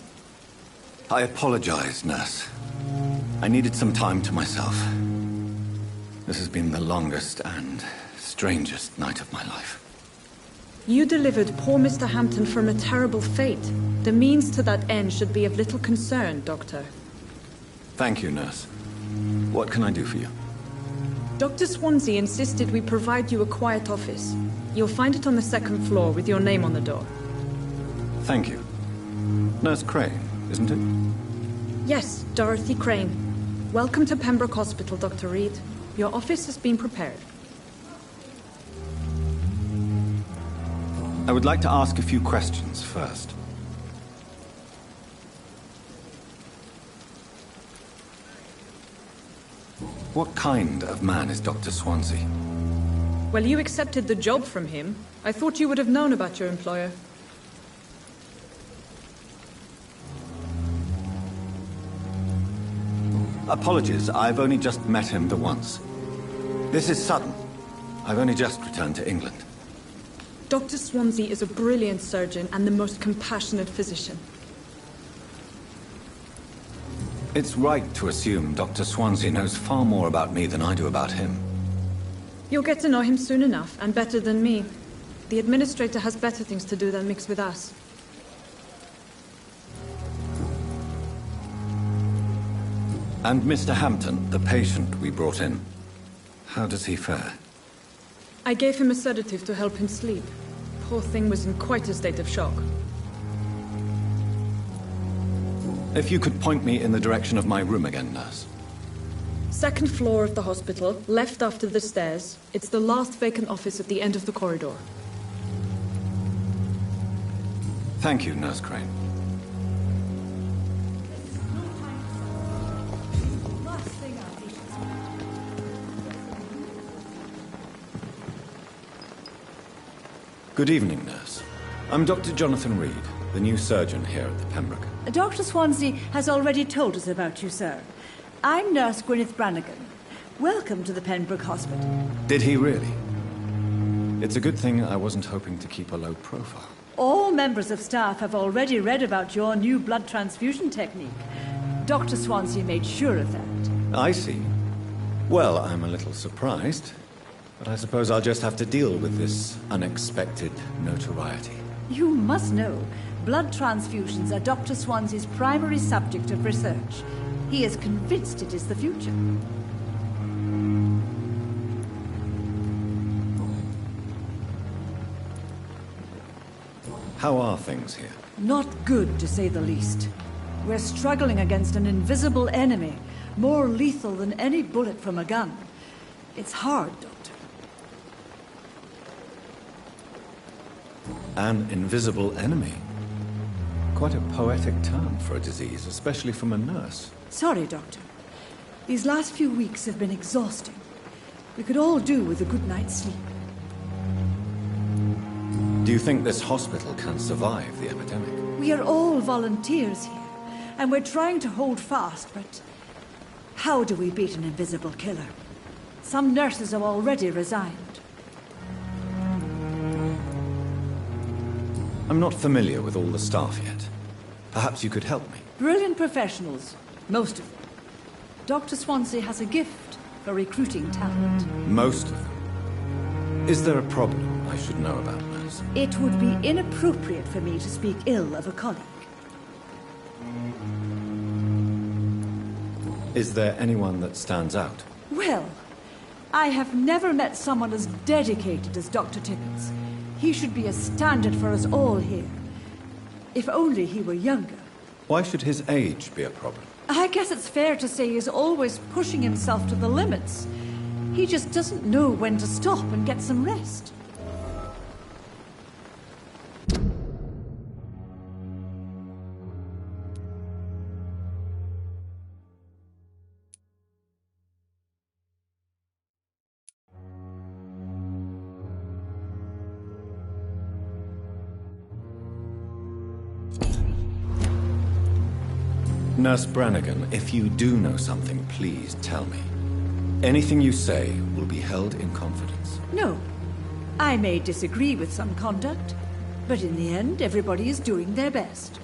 S9: I apologize, nurse. I needed some time to myself. This has been the longest and strangest night of my life.
S16: You delivered poor Mr. Hampton from a terrible fate. The means to that end should be of little concern, Doctor.
S9: Thank you, nurse. What can I do for you?
S16: Dr. Swansea insisted we provide you a quiet office. You'll find it on the second floor with your name on the door.
S9: Thank you. Nurse Crane, isn't it?
S16: Yes, Dorothy Crane. Welcome to Pembroke Hospital, Dr. Reid. Your office has been prepared.
S9: I would like to ask a few questions first. What kind of man is Dr. Swansea?
S16: Well, you accepted the job from him. I thought you would have known about your employer.
S9: Apologies, I've only just met him the once. This is sudden. I've only just returned to England.
S16: Dr. Swansea is a brilliant surgeon and the most compassionate physician.
S9: It's right to assume Dr. Swansea knows far more about me than I do about him.
S16: You'll get to know him soon enough, and better than me. The administrator has better things to do than mix with us.
S9: And Mr. Hampton, the patient we brought in, how does he fare?
S16: I gave him a sedative to help him sleep. Poor thing was in quite a state of shock.
S9: If you could point me in the direction of my room again, nurse.
S16: Second floor of the hospital, left after the stairs. It's the last vacant office at the end of the corridor.
S9: Thank you, Nurse Crane. Good evening, nurse. I'm Dr. Jonathan Reid, the new surgeon here at the Pembroke.
S18: Dr. Swansea has already told us about you, sir. I'm Nurse Gwyneth Brannigan. Welcome to the Pembroke Hospital.
S9: Did he really? It's a good thing I wasn't hoping to keep a low profile.
S18: All members of staff have already read about your new blood transfusion technique. Dr. Swansea made sure of that.
S9: I see. Well, I'm a little surprised, but I suppose I'll just have to deal with this unexpected notoriety.
S18: You must know, blood transfusions are Dr. Swansea's primary subject of research. He is convinced it is the future.
S9: How are things here?
S18: Not good, to say the least. We're struggling against an invisible enemy, more lethal than any bullet from a gun. It's hard, Doctor.
S9: An invisible enemy? Quite a poetic term for a disease, especially from a nurse.
S18: Sorry, Doctor. These last few weeks have been exhausting. We could all do with a good night's sleep.
S19: Do you think this hospital can survive the epidemic?
S18: We are all volunteers here, and we're trying to hold fast, but how do we beat an invisible killer? Some nurses have already resigned.
S19: I'm not familiar with all the staff yet. Perhaps you could help me.
S18: Brilliant professionals, most of them. Dr. Swansea has a gift for recruiting talent.
S19: Most of them? Is there a problem I should know about, nurse?
S18: It would be inappropriate for me to speak ill of a colleague.
S19: Is there anyone that stands out?
S18: Well, I have never met someone as dedicated as Dr. Tippett. He should be a standard for us all here. If only he were younger.
S19: Why should his age be a problem?
S18: I guess it's fair to say he's always pushing himself to the limits. He just doesn't know when to stop and get some rest.
S19: Nurse Brannigan, if you do know something, please tell me. Anything you say will be held in confidence.
S18: No. I may disagree with some conduct, but in the end, everybody is doing their best.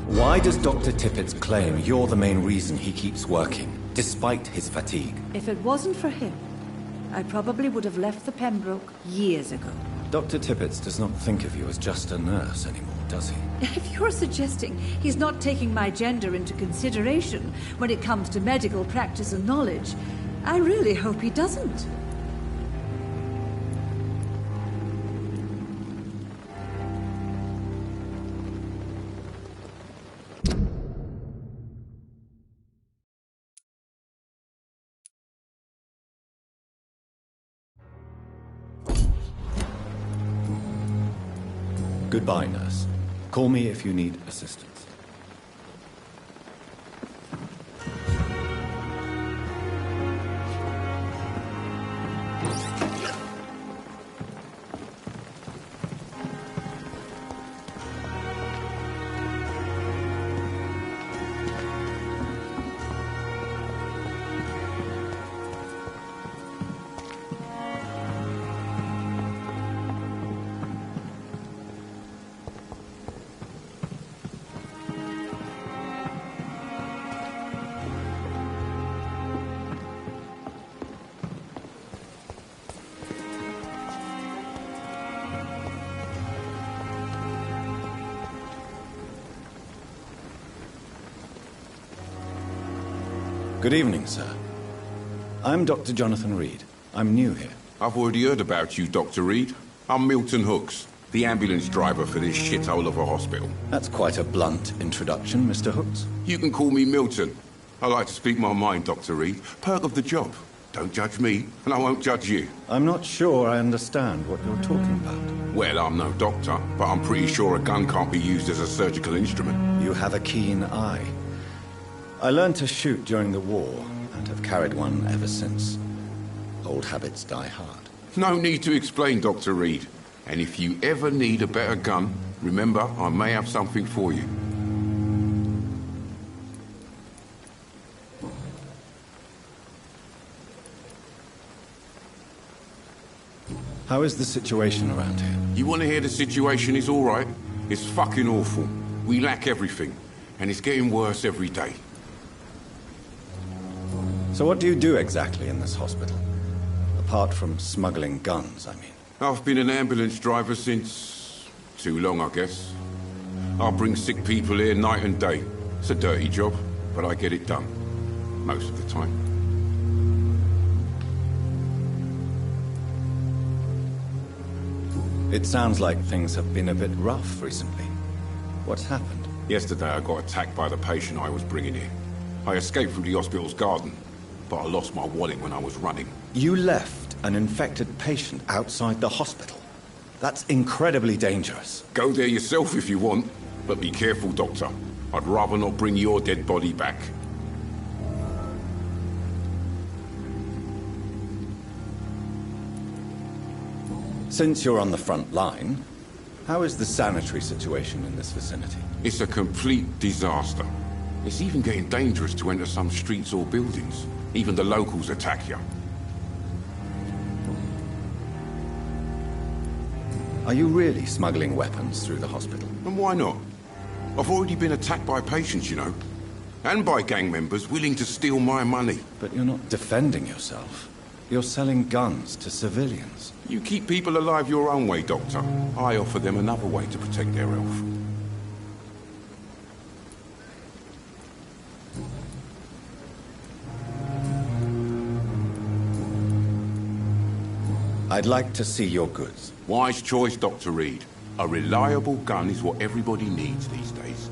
S19: Why does Dr. Tippett claim you're the main reason he keeps working, despite his fatigue?
S18: If it wasn't for him, I probably would have left the Pembroke years ago.
S19: Dr. Tippett does not think of you as just a nurse anymore, does he?
S18: If you're suggesting he's not taking my gender into consideration when it comes to medical practice and knowledge, I really hope he doesn't.
S19: Goodbye, nurse. Call me if you need assistance. Good evening, sir. I'm Dr. Jonathan Reid. I'm new here.
S8: I've already heard about you, Dr. Reid. I'm Milton Hooks, the ambulance driver for this shithole of a hospital.
S19: That's quite a blunt introduction, Mr. Hooks.
S8: You can call me Milton. I like to speak my mind, Dr. Reid. Perk of the job. Don't judge me, and I won't judge you.
S19: I'm not sure I understand what you're talking about.
S8: Well, I'm no doctor, but I'm pretty sure a gun can't be used as a surgical instrument.
S19: You have a keen eye. I learned to shoot during the war, and have carried one ever since. Old habits die hard.
S8: No need to explain, Dr. Reid. And if you ever need a better gun, remember, I may have something for you.
S19: How is the situation around here?
S8: You want to hear the situation is all right? It's fucking awful. We lack everything, and it's getting worse every day.
S19: So what do you do exactly in this hospital? Apart from smuggling guns, I mean.
S8: I've been an ambulance driver since... too long, I guess. I bring sick people here night and day. It's a dirty job, but I get it done. Most of the time.
S19: It sounds like things have been a bit rough recently. What's happened?
S8: Yesterday I got attacked by the patient I was bringing here. I escaped through the hospital's garden, but I lost my wallet when I was running.
S19: You left an infected patient outside the hospital. That's incredibly dangerous.
S8: Go there yourself if you want, but be careful, Doctor. I'd rather not bring your dead body back.
S19: Since you're on the front line, how is the sanitary situation in this vicinity?
S8: It's a complete disaster. It's even getting dangerous to enter some streets or buildings. Even the locals attack you.
S19: Are you really smuggling weapons through the hospital?
S8: And why not? I've already been attacked by patients, you know. And by gang members willing to steal my money.
S19: But you're not defending yourself. You're selling guns to civilians.
S8: You keep people alive your own way, Doctor. I offer them another way to protect their health.
S19: I'd like to see your goods.
S8: Wise choice, Dr. Reid. A reliable gun is what everybody needs these days.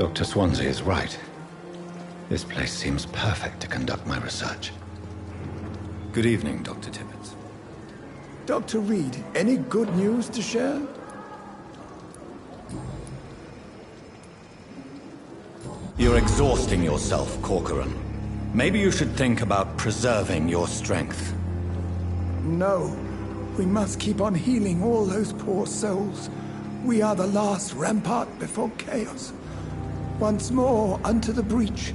S19: Dr. Swansea is right. This place seems perfect to conduct my research. Good evening, Dr. Tibbets.
S17: Dr. Reid, any good news to share?
S19: You're exhausting yourself, Corcoran. Maybe you should think about preserving your strength.
S17: No. We must keep on healing all those poor souls. We are the last rampart before chaos. Once more, unto the breach.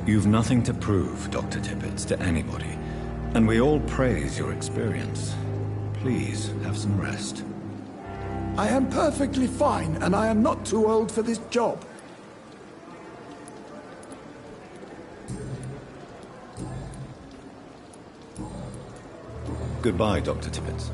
S19: You've nothing to prove, Dr. Tibbets, to anybody. And we all praise your experience. Please, have some rest.
S17: I am perfectly fine, and I am not too old for this job.
S19: Goodbye, Dr. Tibbets.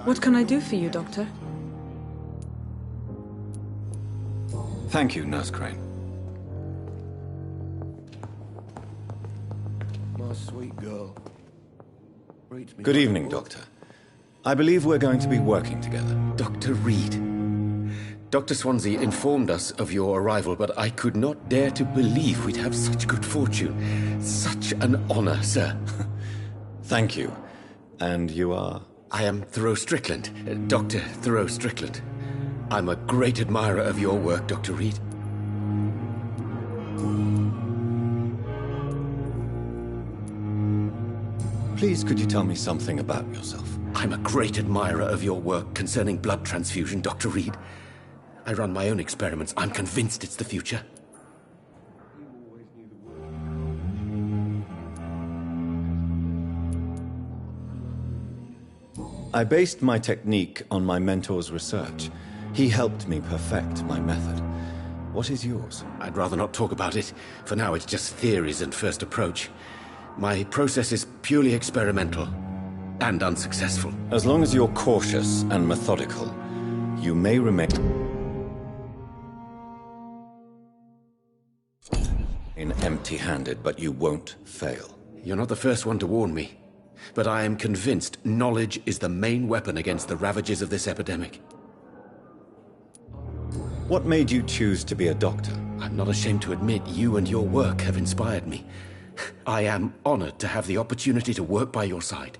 S16: What can I do for you, Doctor?
S19: Thank you, Nurse Crane.
S17: My sweet girl.
S19: Good evening, Doctor. I believe we're going to be working together.
S1: Dr. Reid. Dr. Swansea informed us of your arrival, but I could not dare to believe we'd have such good fortune. Such an honor, sir.
S19: Thank you. And you are?
S1: I am Thoreau Strickland, Dr. Thoreau Strickland. I'm a great admirer of your work, Dr. Reid.
S19: Please, could you tell me something about yourself?
S1: I'm a great admirer of your work concerning blood transfusion, Dr. Reid. I run my own experiments. I'm convinced it's the future.
S19: I based my technique on my mentor's research. He helped me perfect my method. What is yours?
S1: I'd rather not talk about it. For now, it's just theories and first approach. My process is purely experimental and unsuccessful.
S19: As long as you're cautious and methodical, you may remain empty-handed, but you won't fail.
S1: You're not the first one to warn me, but I am convinced knowledge is the main weapon against the ravages of this epidemic.
S19: What made you choose to be a doctor?
S1: I'm not ashamed to admit you and your work have inspired me. I am honored to have the opportunity to work by your side.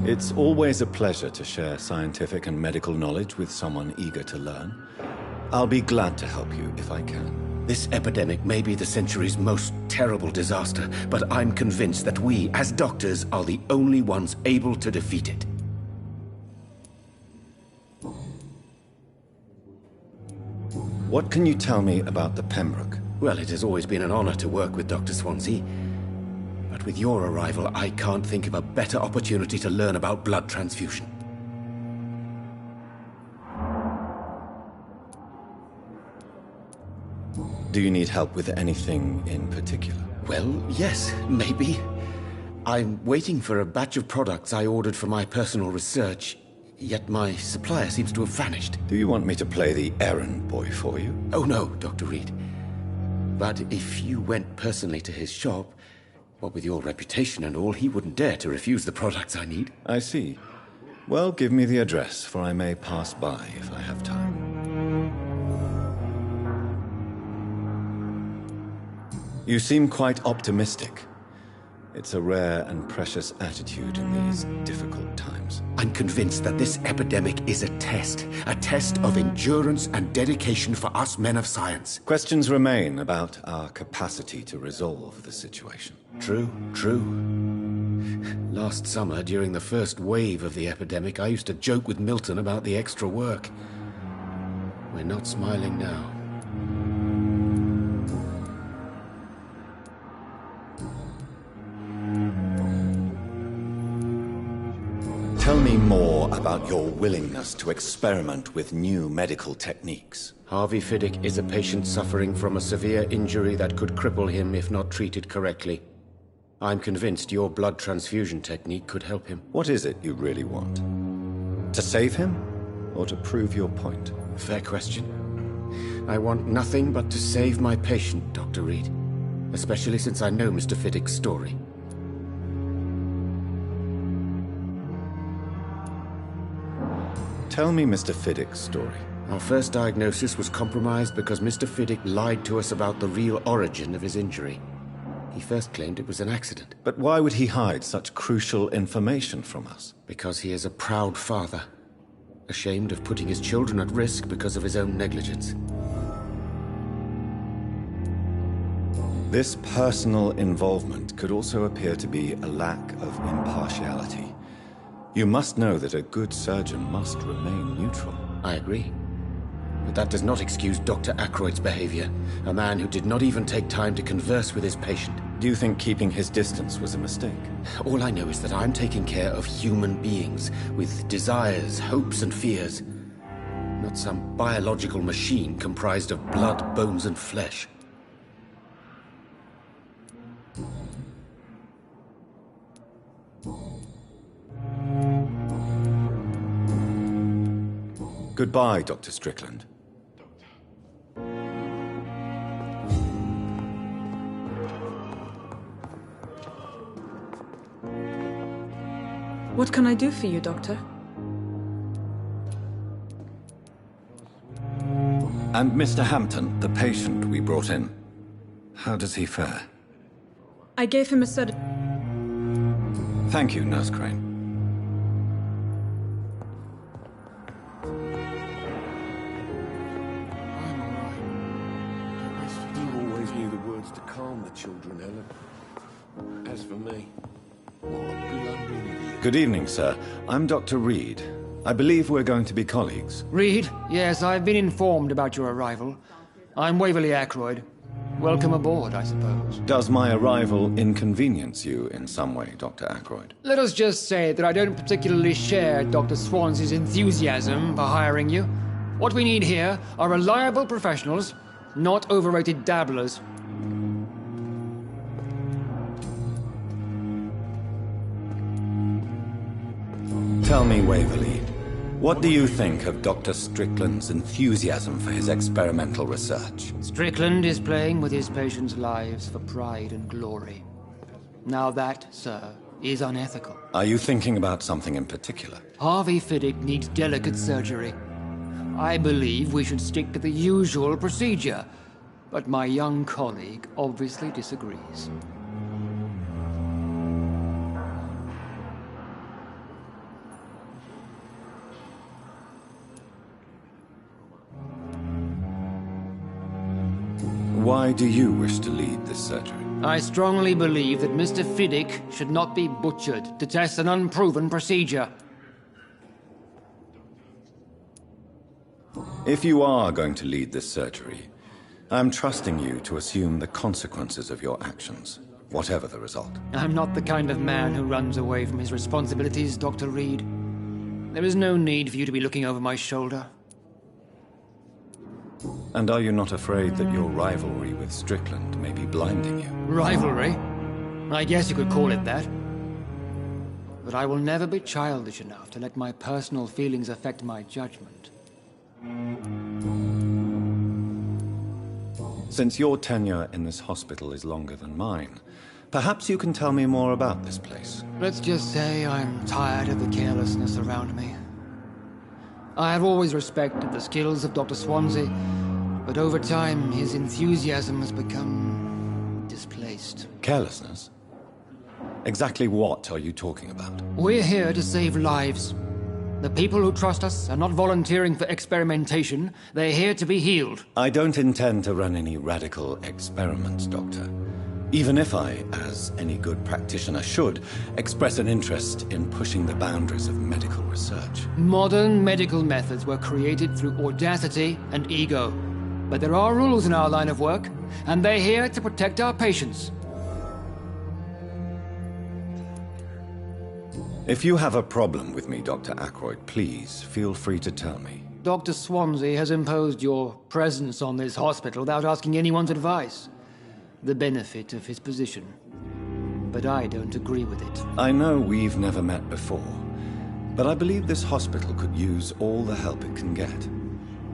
S19: It's always a pleasure to share scientific and medical knowledge with someone eager to learn. I'll be glad to help you if I can.
S1: This epidemic may be the century's most terrible disaster, but I'm convinced that we, as doctors, are the only ones able to defeat it.
S19: What can you tell me about the Pembroke?
S1: Well, it has always been an honor to work with Dr. Swansea. But with your arrival, I can't think of a better opportunity to learn about blood transfusion.
S19: Do you need help with anything in particular?
S1: Well, yes, maybe. I'm waiting for a batch of products I ordered for my personal research, yet my supplier seems to have vanished.
S19: Do you want me to play the errand boy for you?
S1: Oh no, Dr. Reid. But if you went personally to his shop, what with your reputation and all, he wouldn't dare to refuse the products I need.
S19: I see. Well, give me the address, for I may pass by if I have time. You seem quite optimistic. It's a rare and precious attitude in these difficult times.
S1: I'm convinced that this epidemic is a test of endurance and dedication for us men of science.
S19: Questions remain about our capacity to resolve the situation.
S1: True. Last summer, during the first wave of the epidemic, I used to joke with Milton about the extra work. We're not smiling now.
S19: Tell me more about your willingness to experiment with new medical techniques.
S1: Harvey Fiddick is a patient suffering from a severe injury that could cripple him if not treated correctly. I'm convinced your blood transfusion technique could help him.
S19: What is it you really want? To save him, or to prove your point?
S1: Fair question. I want nothing but to save my patient, Dr. Reid. Especially since I know Mr. Fiddick's story.
S19: Tell me Mr. Fiddick's story.
S1: Our first diagnosis was compromised because Mr. Fiddick lied to us about the real origin of his injury. He first claimed it was an accident.
S19: But why would he hide such crucial information from us?
S1: Because he is a proud father, ashamed of putting his children at risk because of his own negligence.
S19: This personal involvement could also appear to be a lack of impartiality. You must know that a good surgeon must remain neutral.
S1: I agree. But that does not excuse Dr. Ackroyd's behavior, a man who did not even take time to converse with his patient.
S19: Do you think keeping his distance was a mistake?
S1: All I know is that I'm taking care of human beings, with desires, hopes and fears. Not some biological machine comprised of blood, bones and flesh.
S19: Goodbye, Dr. Strickland.
S16: What can I do for you, Doctor?
S19: And Mr. Hampton, the patient we brought in, how does he fare?
S16: I gave him a sedative.
S19: Thank you, Nurse Crane.
S1: You always knew the words to calm the children, Ellen. As for me, what a blundering idiot.
S19: Good evening, sir. I'm Dr. Reid. I believe we're going to be colleagues.
S20: Reid? Yes, I've been informed about your arrival. I'm Waverly Ackroyd. Welcome aboard, I suppose.
S19: Does my arrival inconvenience you in some way, Dr. Ackroyd?
S20: Let us just say that I don't particularly share Dr. Swansea's enthusiasm for hiring you. What we need here are reliable professionals, not overrated dabblers.
S19: Tell me, Waverly, what do you think of Dr. Strickland's enthusiasm for his experimental research?
S20: Strickland is playing with his patients' lives for pride and glory. Now that, sir, is unethical.
S19: Are you thinking about something in particular?
S20: Harvey Fiddick needs delicate surgery. I believe we should stick to the usual procedure, but my young colleague obviously disagrees.
S19: Why do you wish to lead this surgery?
S20: I strongly believe that Mr. Fiddick should not be butchered to test an unproven procedure.
S19: If you are going to lead this surgery, I'm trusting you to assume the consequences of your actions, whatever the result.
S20: I'm not the kind of man who runs away from his responsibilities, Dr. Reid. There is no need for you to be looking over my shoulder.
S19: And are you not afraid that your rivalry with Strickland may be blinding you?
S20: Rivalry? I guess you could call it that. But I will never be childish enough to let my personal feelings affect my judgment.
S19: Since your tenure in this hospital is longer than mine, perhaps you can tell me more about this place.
S20: Let's just say I'm tired of the carelessness around me. I have always respected the skills of Dr. Swansea, but over time his enthusiasm has become displaced.
S19: Carelessness? Exactly what are you talking about?
S20: We're here to save lives. The people who trust us are not volunteering for experimentation. They're here to be healed.
S19: I don't intend to run any radical experiments, Doctor. Even if I, as any good practitioner should, express an interest in pushing the boundaries of medical research.
S20: Modern medical methods were created through audacity and ego. But there are rules in our line of work, and they're here to protect our patients.
S19: If you have a problem with me, Dr. Ackroyd, please feel free to tell me.
S20: Dr. Swansea has imposed your presence on this hospital without asking anyone's advice. The benefit of his position. But I don't agree with it.
S19: I know we've never met before, but I believe this hospital could use all the help it can get.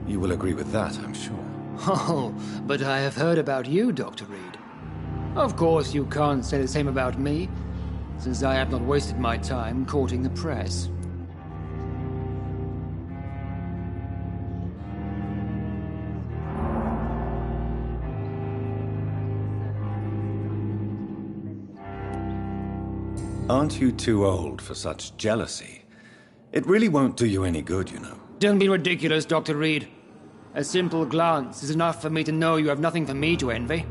S19: You will agree with that, I'm sure.
S20: Oh, but I have heard about you, Dr. Reid. Of course you can't say the same about me, since I have not wasted my time courting the press.
S19: Aren't you too old for such jealousy? It really won't do you any good, you know.
S20: Don't be ridiculous, Dr. Reid. A simple glance is enough for me to know you have nothing for me to envy.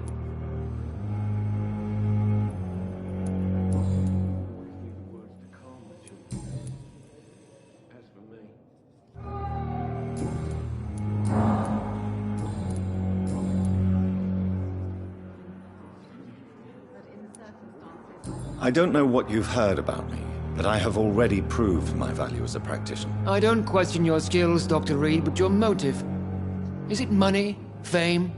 S19: I don't know what you've heard about me, but I have already proved my value as a practitioner.
S20: I don't question your skills, Dr. Reid, but your motive. Is it money, fame,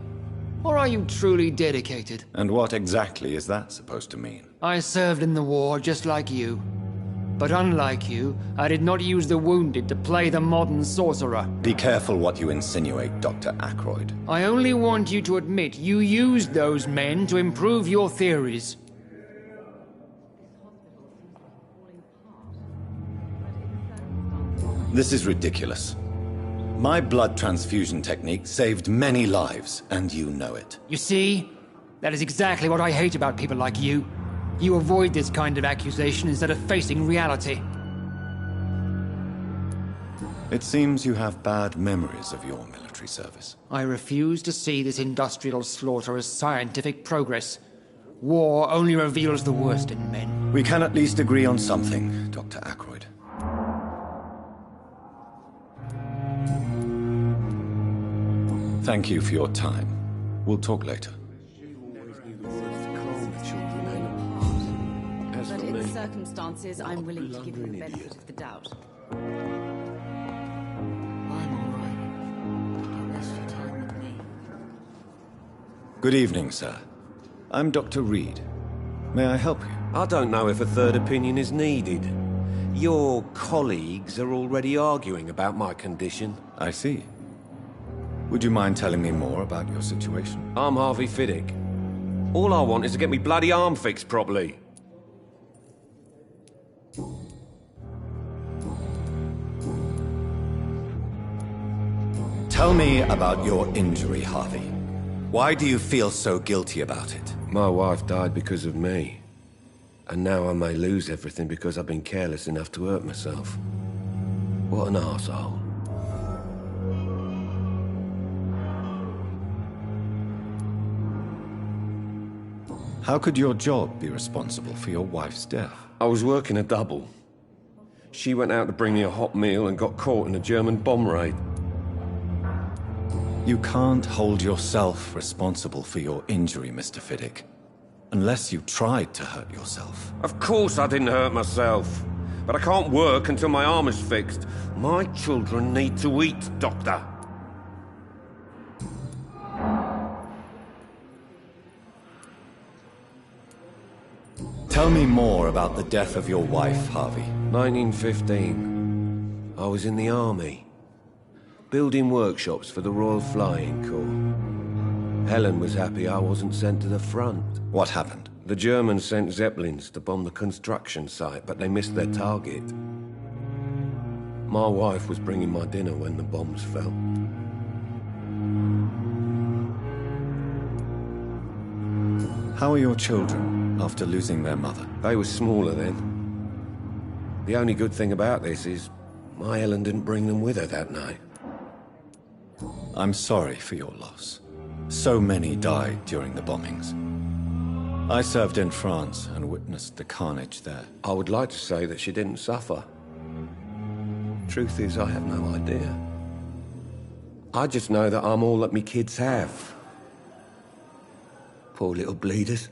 S20: or are you truly dedicated?
S19: And what exactly is that supposed to mean?
S20: I served in the war just like you. But unlike you, I did not use the wounded to play the modern sorcerer.
S19: Be careful what you insinuate, Dr. Ackroyd.
S20: I only want you to admit you used those men to improve your theories.
S19: This is ridiculous. My blood transfusion technique saved many lives, and you know it.
S20: You see? That is exactly what I hate about people like you. You avoid this kind of accusation instead of facing reality.
S19: It seems you have bad memories of your military service.
S20: I refuse to see this industrial slaughter as scientific progress. War only reveals the worst in men.
S19: We can at least agree on something, Dr. Ackroyd. Thank you for your time. We'll talk later.
S21: But in the circumstances, I'm willing to give you the benefit of the doubt.
S19: Good evening, sir. I'm Dr. Reid. May I help you?
S22: I don't know if a third opinion is needed. Your colleagues are already arguing about my condition.
S19: I see. Would you mind telling me more about your situation?
S22: I'm Harvey Fiddick. All I want is to get me bloody arm fixed properly.
S19: Tell me about your injury, Harvey. Why do you feel so guilty about it?
S22: My wife died because of me. And now I may lose everything because I've been careless enough to hurt myself. What an arsehole.
S19: How could your job be responsible for your wife's death?
S22: I was working a double. She went out to bring me a hot meal and got caught in a German bomb raid.
S19: You can't hold yourself responsible for your injury, Mr. Fiddick. Unless you tried to hurt yourself.
S22: Of course I didn't hurt myself. But I can't work until my arm is fixed. My children need to eat, Doctor.
S19: Tell me more about the death of your wife, Harvey.
S22: 1915. I was in the army. Building workshops for the Royal Flying Corps. Helen was happy I wasn't sent to the front.
S19: What happened?
S22: The Germans sent Zeppelins to bomb the construction site, but they missed their target. My wife was bringing my dinner when the bombs fell.
S19: How are your children after losing their mother?
S22: They were smaller then. The only good thing about this is my Helen didn't bring them with her that night.
S19: I'm sorry for your loss. So many died during the bombings. I served in France and witnessed the carnage there.
S22: I would like to say that she didn't suffer. Truth is, I have no idea. I just know that I'm all that me kids have. Poor little bleeders.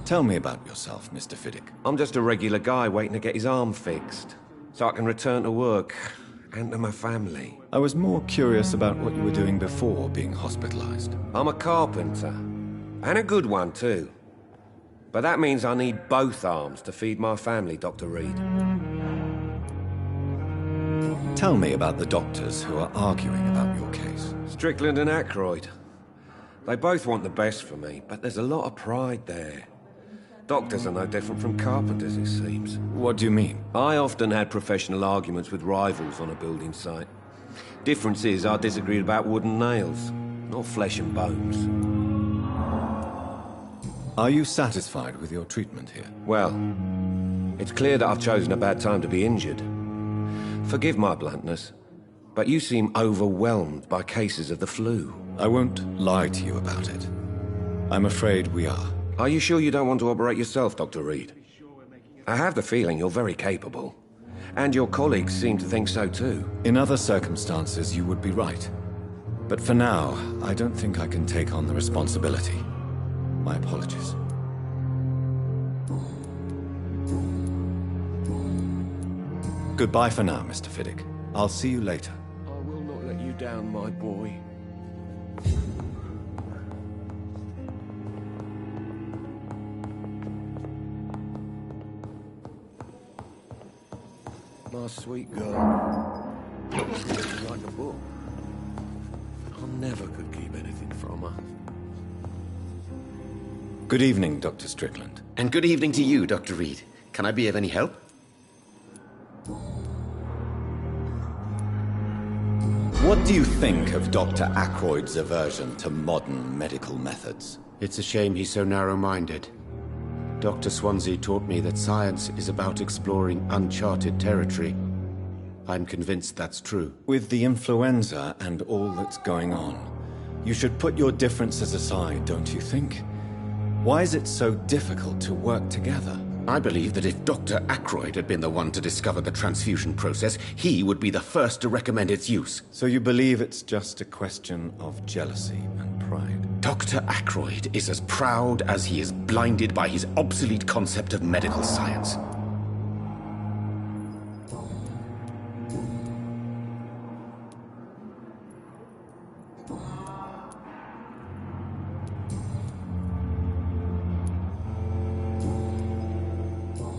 S19: Tell me about yourself, Mr. Fiddick.
S22: I'm just a regular guy waiting to get his arm fixed, so I can return to work and to my family.
S19: I was more curious about what you were doing before being hospitalized.
S22: I'm a carpenter, and a good one too. But that means I need both arms to feed my family, Dr. Reid.
S19: Tell me about the doctors who are arguing about your case.
S22: Strickland and Ackroyd. They both want the best for me, but there's a lot of pride there. Doctors are no different from carpenters, it seems.
S19: What do you mean?
S22: I often had professional arguments with rivals on a building site. Difference is I disagreed about wooden nails, not flesh and bones.
S19: Are you satisfied with your treatment here?
S22: Well, it's clear that I've chosen a bad time to be injured. Forgive my bluntness, but you seem overwhelmed by cases of the flu.
S19: I won't lie to you about it. I'm afraid we are.
S22: Are you sure you don't want to operate yourself, Dr. Reid? I have the feeling you're very capable. And your colleagues seem to think so too.
S19: In other circumstances, you would be right. But for now, I don't think I can take on the responsibility. My apologies. Goodbye for now, Mr. Fiddick. I'll see you later.
S22: I will not let you down, my boy. My sweet girl. Like a book. never could keep anything from her.
S19: Good evening, Dr. Strickland.
S4: And good evening to you, Dr. Reid. Can I be of any help?
S19: What do you think of Dr. Ackroyd's aversion to modern medical methods?
S1: It's a shame he's so narrow-minded. Dr. Swansea taught me that science is about exploring uncharted territory. I'm convinced that's true.
S19: With the influenza and all that's going on, you should put your differences aside, don't you think? Why is it so difficult to work together?
S1: I believe that if Dr. Ackroyd had been the one to discover the transfusion process, he would be the first to recommend its use.
S19: So you believe it's just a question of jealousy and pride?
S1: Dr. Ackroyd is as proud as he is blinded by his obsolete concept of medical science.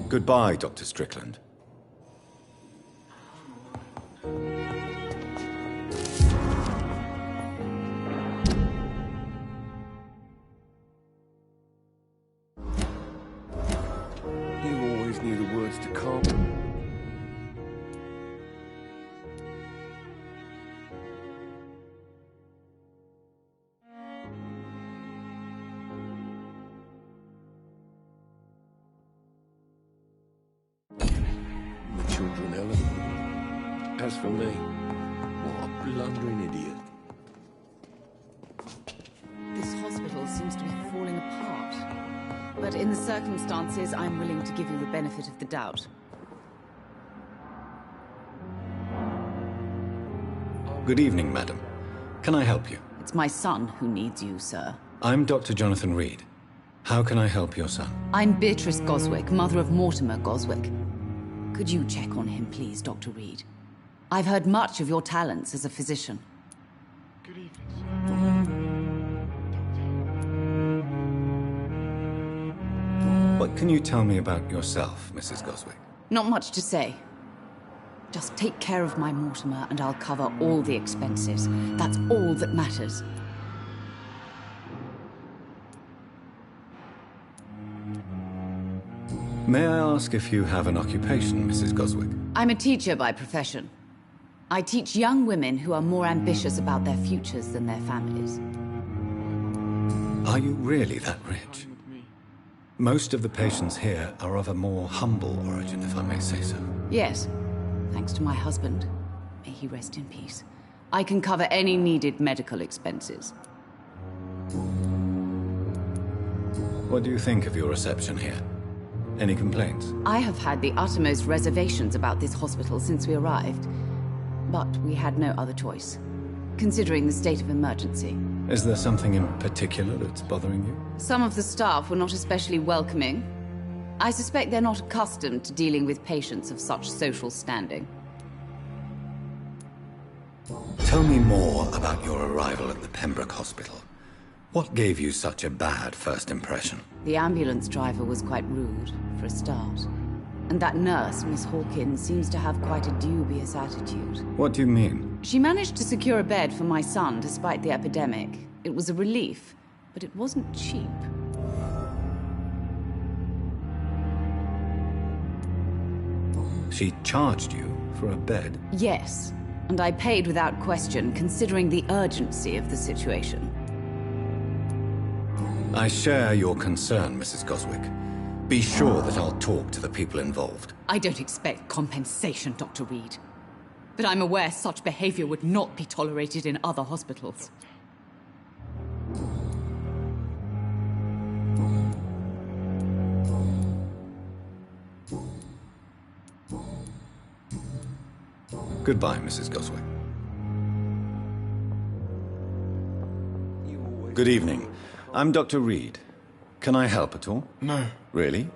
S19: Goodbye, Dr. Strickland.
S22: You always knew the words to come. Children, Ellen. As for me, what a blundering idiot.
S21: This hospital seems to be falling apart. But in the circumstances, I'm willing to give you the benefit of the doubt.
S19: Good evening, madam. Can I help you?
S21: It's my son who needs you, sir.
S19: I'm Dr. Jonathan Reid. How can I help your son?
S21: I'm Beatrice Goswick, mother of Mortimer Goswick. Could you check on him, please, Dr. Reid? I've heard much of your talents as a physician.
S12: Good evening,
S19: What can you tell me about yourself, Mrs. Goswick?
S21: Not much to say. Just take care of my Mortimer and I'll cover all the expenses. That's all that matters.
S19: May I ask if you have an occupation, Mrs. Goswick?
S21: I'm a teacher by profession. I teach young women who are more ambitious about their futures than their families.
S19: Are you really that rich? Most of the patients here are of a more humble origin, if I may say so.
S21: Yes, thanks to my husband. May he rest in peace. I can cover any needed medical expenses.
S19: What do you think of your reception here? Any complaints?
S21: I have had the uttermost reservations about this hospital since we arrived. But we had no other choice, considering the state of emergency.
S19: Is there something in particular that's bothering you?
S21: Some of the staff were not especially welcoming. I suspect they're not accustomed to dealing with patients of such social standing.
S19: Tell me more about your arrival at the Pembroke Hospital. What gave you such a bad first impression?
S21: The ambulance driver was quite rude, for a start. And that nurse, Miss Hawkins, seems to have quite a dubious attitude.
S19: What do you mean?
S21: She managed to secure a bed for my son despite the epidemic. It was a relief, but it wasn't cheap.
S19: She charged you for a bed?
S21: Yes, and I paid without question, considering the urgency of the situation.
S19: I share your concern, Mrs. Goswick. Be sure that I'll talk to the people involved.
S21: I don't expect compensation, Dr. Reid. But I'm aware such behavior would not be tolerated in other hospitals.
S19: Goodbye, Mrs. Goswick. Good evening. I'm Dr. Reid. Can I help at all?
S12: No.
S19: Really?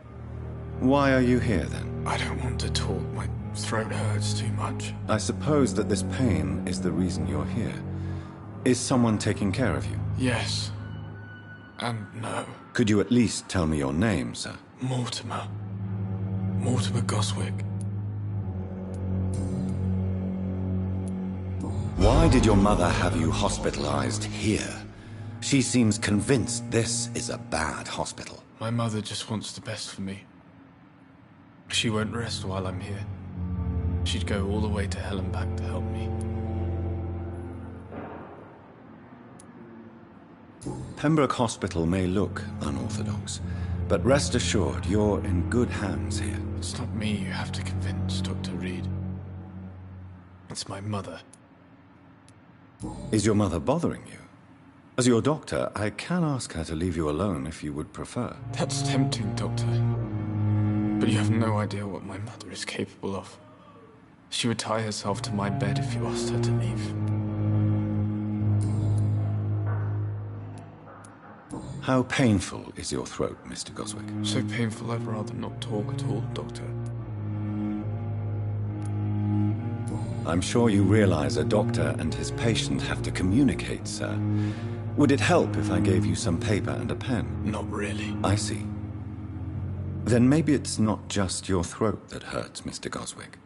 S19: Why are you here, then?
S12: I don't want to talk. My throat hurts too much.
S19: I suppose that this pain is the reason you're here. Is someone taking care of you?
S12: Yes. And no.
S19: Could you at least tell me your name, sir?
S12: Mortimer. Mortimer Goswick.
S19: Why did your mother have you hospitalized here? She seems convinced this is a bad hospital.
S12: My mother just wants the best for me. She won't rest while I'm here. She'd go all the way to hell and back to help me.
S19: Pembroke Hospital may look unorthodox, but rest assured you're in good hands here.
S12: It's not me you have to convince, Dr. Reid. It's my mother.
S19: Is your mother bothering you? As your doctor, I can ask her to leave you alone if you would prefer.
S12: That's tempting, Doctor. But you have no idea what my mother is capable of. She would tie herself to my bed if you asked her to leave.
S19: How painful is your throat, Mr. Goswick?
S12: So painful I'd rather not talk at all, Doctor.
S19: I'm sure you realize a doctor and his patient have to communicate, sir. Would it help if I gave you some paper and a pen?
S12: Not really.
S19: I see. Then maybe it's not just your throat that hurts, Mr. Goswick.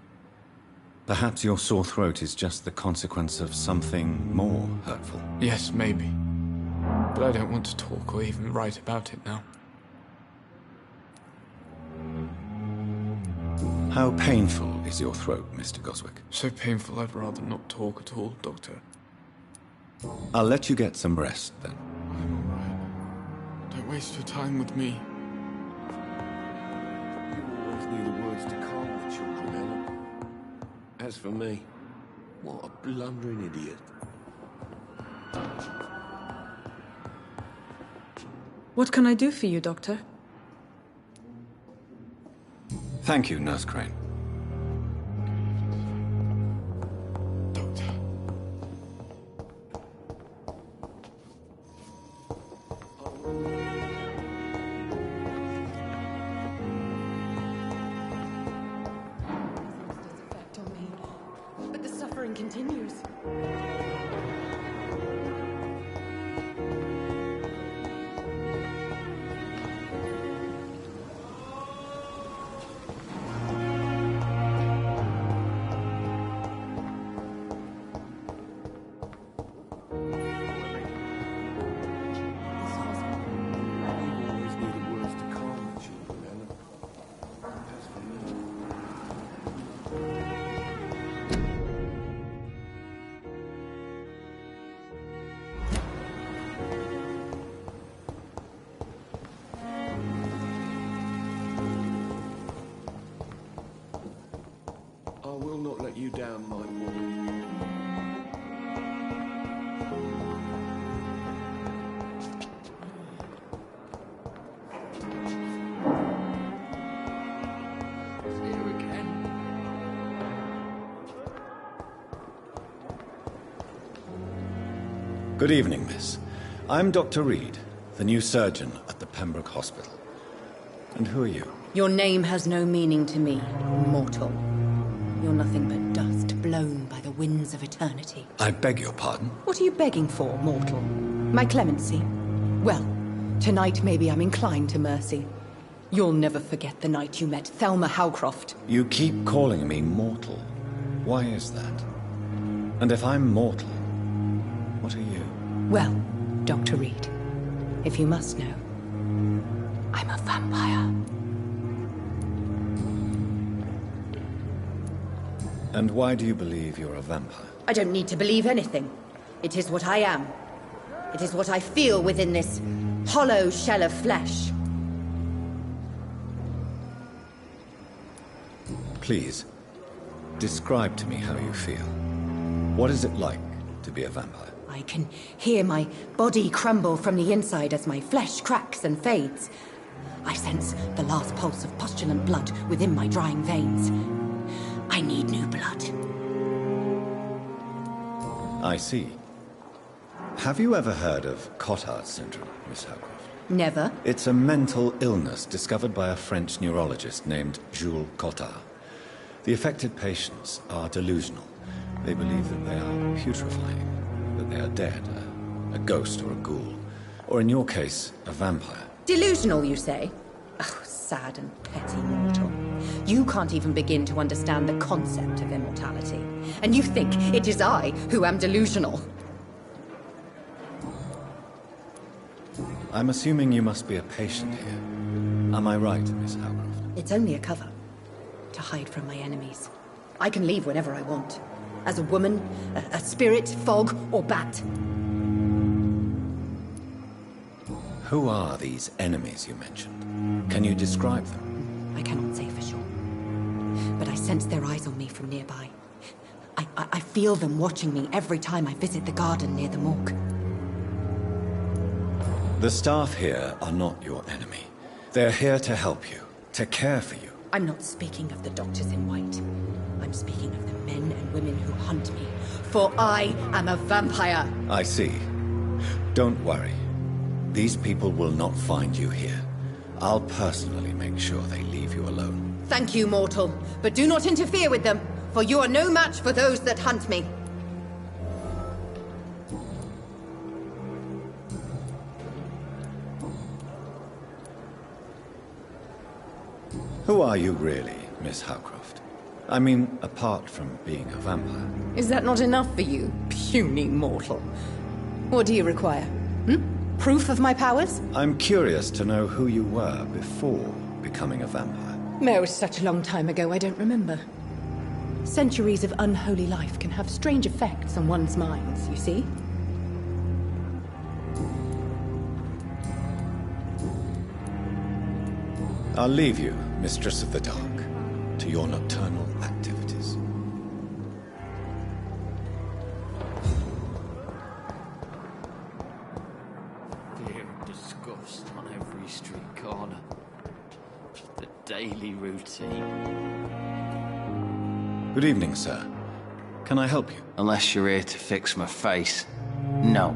S19: Perhaps your sore throat is just the consequence of something more hurtful.
S12: Yes, maybe. But I don't want to talk or even write about it now.
S19: How painful is your throat, Mr. Goswick?
S12: So painful I'd rather not talk at all, Doctor.
S19: I'll let you get some rest, then.
S12: I'm alright. Don't waste your time with me.
S22: You always knew the words to calm the children, Ellen. As for me, what a blundering idiot.
S16: What can I do for you, Doctor?
S19: Thank you, Nurse Crane.
S13: But the suffering continues.
S22: I will not let you down, my woman.
S20: See you again.
S19: Good evening, miss. I'm Dr. Reid, the new surgeon at the Pembroke Hospital. And who are you?
S13: Your name has no meaning to me, mortal. You're nothing but dust blown by the winds of eternity.
S19: I beg your pardon?
S13: What are you begging for, mortal? My clemency? Well, tonight maybe I'm inclined to mercy. You'll never forget the night you met Thelma Howcroft.
S19: You keep calling me mortal. Why is that? And if I'm mortal, what are you?
S13: Well, Dr. Reid, if you must know, I'm a vampire.
S19: And why do you believe you're a vampire?
S13: I don't need to believe anything. It is what I am. It is what I feel within this hollow shell of flesh.
S19: Please, describe to me how you feel. What is it like to be a vampire?
S13: I can hear my body crumble from the inside as my flesh cracks and fades. I sense the last pulse of postulant blood within my drying veins. I need new blood.
S19: I see. Have you ever heard of Cotard syndrome, Miss Howcroft?
S13: Never.
S19: It's a mental illness discovered by a French neurologist named Jules Cotard. The affected patients are delusional. They believe that they are putrefying, that they are dead, a ghost or a ghoul, or in your case, a vampire.
S13: Delusional, you say? Oh, sad and petty mortal. You can't even begin to understand the concept of immortality. and you think it is I who am delusional.
S19: I'm assuming you must be a patient here. Am I right, Miss Howcroft?
S13: It's only a cover. To hide from my enemies. I can leave whenever I want. As a woman, a spirit, fog, or bat.
S19: Who are these enemies you mentioned? Can you describe them?
S13: I cannot say for sure. But I sense their eyes on me from nearby. I feel them watching me every time I visit the garden near the morgue.
S19: The staff here are not your enemy. They're here to help you, to care for you.
S13: I'm not speaking of the doctors in white. I'm speaking of the men and women who hunt me. For I am a vampire.
S19: I see. Don't worry. These people will not find you here. I'll personally make sure they leave you alone.
S13: Thank you, mortal. But do not interfere with them, for you are no match for those that hunt me.
S19: Who are you really, Miss Howcroft? I mean, apart from being a vampire.
S13: Is that not enough for you, puny mortal? What do you require? Proof of my powers?
S19: I'm curious to know who you were before becoming a vampire.
S13: No, it was such a long time ago, I don't remember. Centuries of unholy life can have strange effects on one's minds, you see?
S19: I'll leave you, Mistress of the Dark, to your nocturnal activities.
S10: Fear and disgust on every street corner. The daily routine.
S19: Good evening, sir. Can I help you?
S10: Unless you're here to fix my face. No.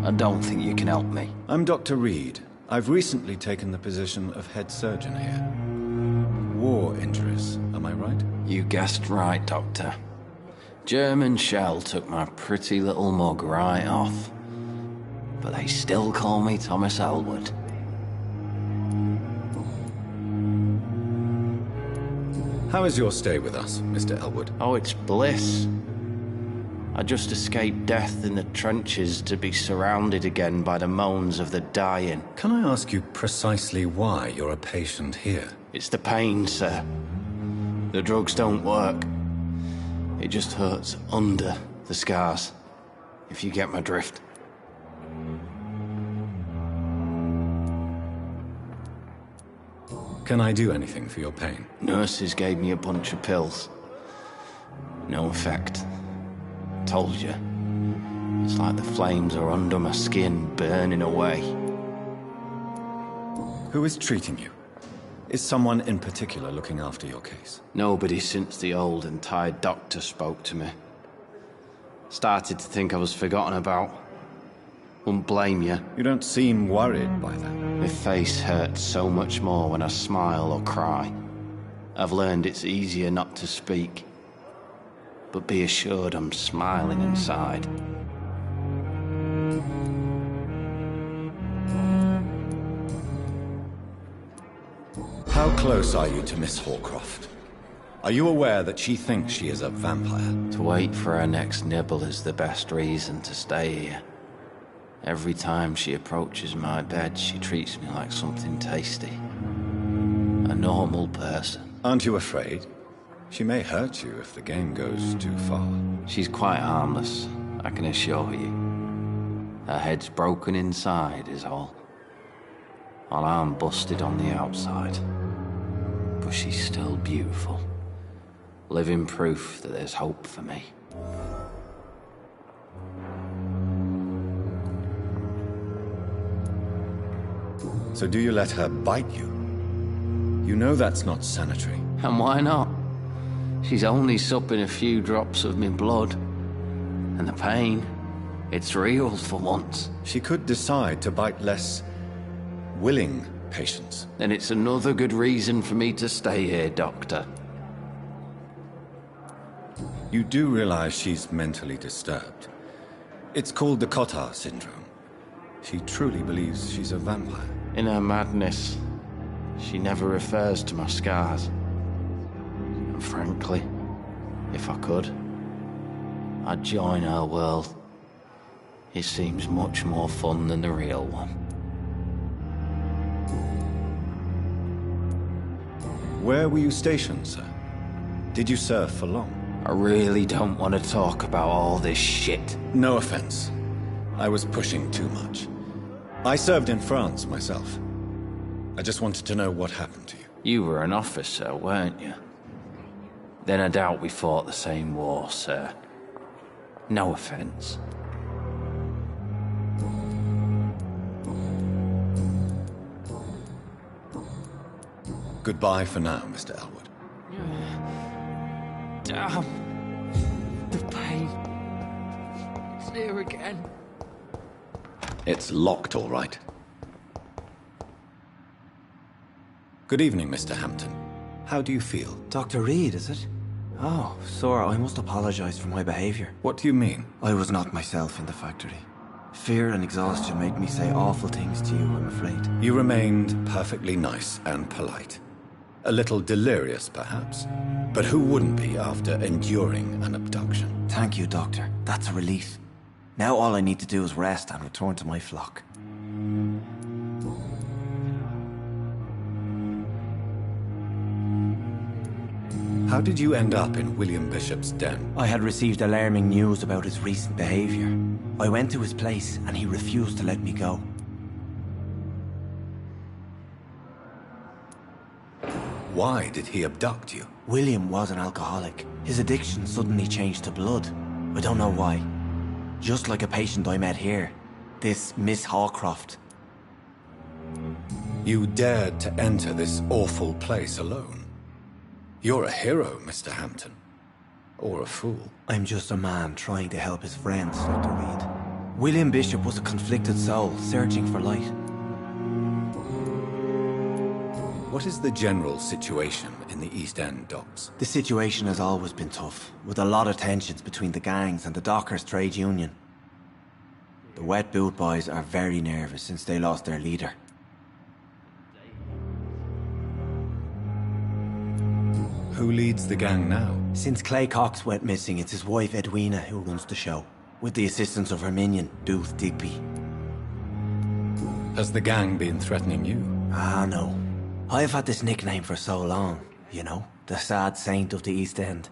S10: I don't think you can help me.
S19: I'm Dr. Reid. I've recently taken the position of head surgeon here. War injuries, am I right?
S10: You guessed right, Doctor. German shell took my pretty little mug right off. But they still call me Thomas Elwood.
S19: How is your stay with us, Mr. Elwood?
S10: Oh, it's bliss. I just escaped death in the trenches to be surrounded again by the moans of the dying.
S19: Can I ask you precisely why you're a patient here?
S10: It's the pain, sir. The drugs don't work. It just hurts under the scars, if you get my drift.
S19: Can I do anything for your pain?
S10: Nurses gave me a bunch of pills. No effect. Told you. It's like the flames are under my skin, burning away.
S19: Who is treating you? Is someone in particular looking after your case?
S10: Nobody since the old and tired doctor spoke to me. Started to think I was forgotten about. Wouldn't blame you.
S19: You don't seem worried by that.
S10: My face hurts so much more when I smile or cry. I've learned it's easier not to speak. But be assured I'm smiling inside.
S19: How close are you to Miss Hawcroft? Are you aware that she thinks she is a vampire?
S10: To wait for her next nibble is the best reason to stay here. Every time she approaches my bed, she treats me like something tasty. A normal person.
S19: Aren't you afraid? She may hurt you if the game goes too far.
S10: She's quite harmless, I can assure you. Her head's broken inside is all. While I'm busted on the outside. But she's still beautiful. Living proof that there's hope for me.
S19: So do you let her bite you? You know that's not sanitary.
S10: And why not? She's only supping a few drops of me blood. And the pain, it's real for once.
S19: She could decide to bite less willing patients.
S10: Then it's another good reason for me to stay here, Doctor.
S19: You do realize she's mentally disturbed. It's called the Cotard syndrome. She truly believes she's a vampire.
S10: In her madness, she never refers to my scars. And frankly, If I could, I'd join her world. It seems much more fun than the real one.
S19: Where were you stationed, sir? Did you serve for long?
S10: I really don't want to talk about all this shit.
S19: No offense. I was pushing too much. I served in France myself. I just wanted to know what happened to you.
S10: You were an officer, weren't you? Then I doubt we fought the same war, sir. No offense.
S19: Goodbye for now, Mr. Elwood.
S20: Damn. The pain. It's here again.
S19: It's locked, all right. Good evening, Mr. Hampton. How do you feel?
S5: Dr. Reid, is it? Oh, sir, I must apologize for my behavior.
S19: What do you mean?
S5: I was not myself in the factory. Fear and exhaustion made me say awful things to you, I'm afraid.
S19: You remained perfectly nice and polite. A little delirious, perhaps. But who wouldn't be after enduring an abduction?
S5: Thank you, Doctor. That's a relief. Now all I need to do is rest and return to my flock.
S19: How did you end up in William Bishop's den?
S5: I had received alarming news about his recent behavior. I went to his place and he refused to let me go.
S19: Why did he abduct you?
S5: William was an alcoholic. His addiction suddenly changed to blood. I don't know why. Just like a patient I met here. This Miss Hawcroft.
S19: You dared to enter this awful place alone. You're a hero, Mr. Hampton. Or a fool.
S5: I'm just a man trying to help his friends, Dr. Reid. William Bishop was a conflicted soul, searching for light.
S19: What is the general situation in the East End docks?
S5: The situation has always been tough, with a lot of tensions between the gangs and the dockers' trade union. The wet boot boys are very nervous since they lost their leader.
S19: Who leads the gang now?
S5: Since Clay Cox went missing, it's his wife Edwina who runs the show, with the assistance of her minion, Dooth Digby.
S19: Has the gang been threatening you?
S5: Ah, no. I've had this nickname for so long, you know, the sad saint of the East End.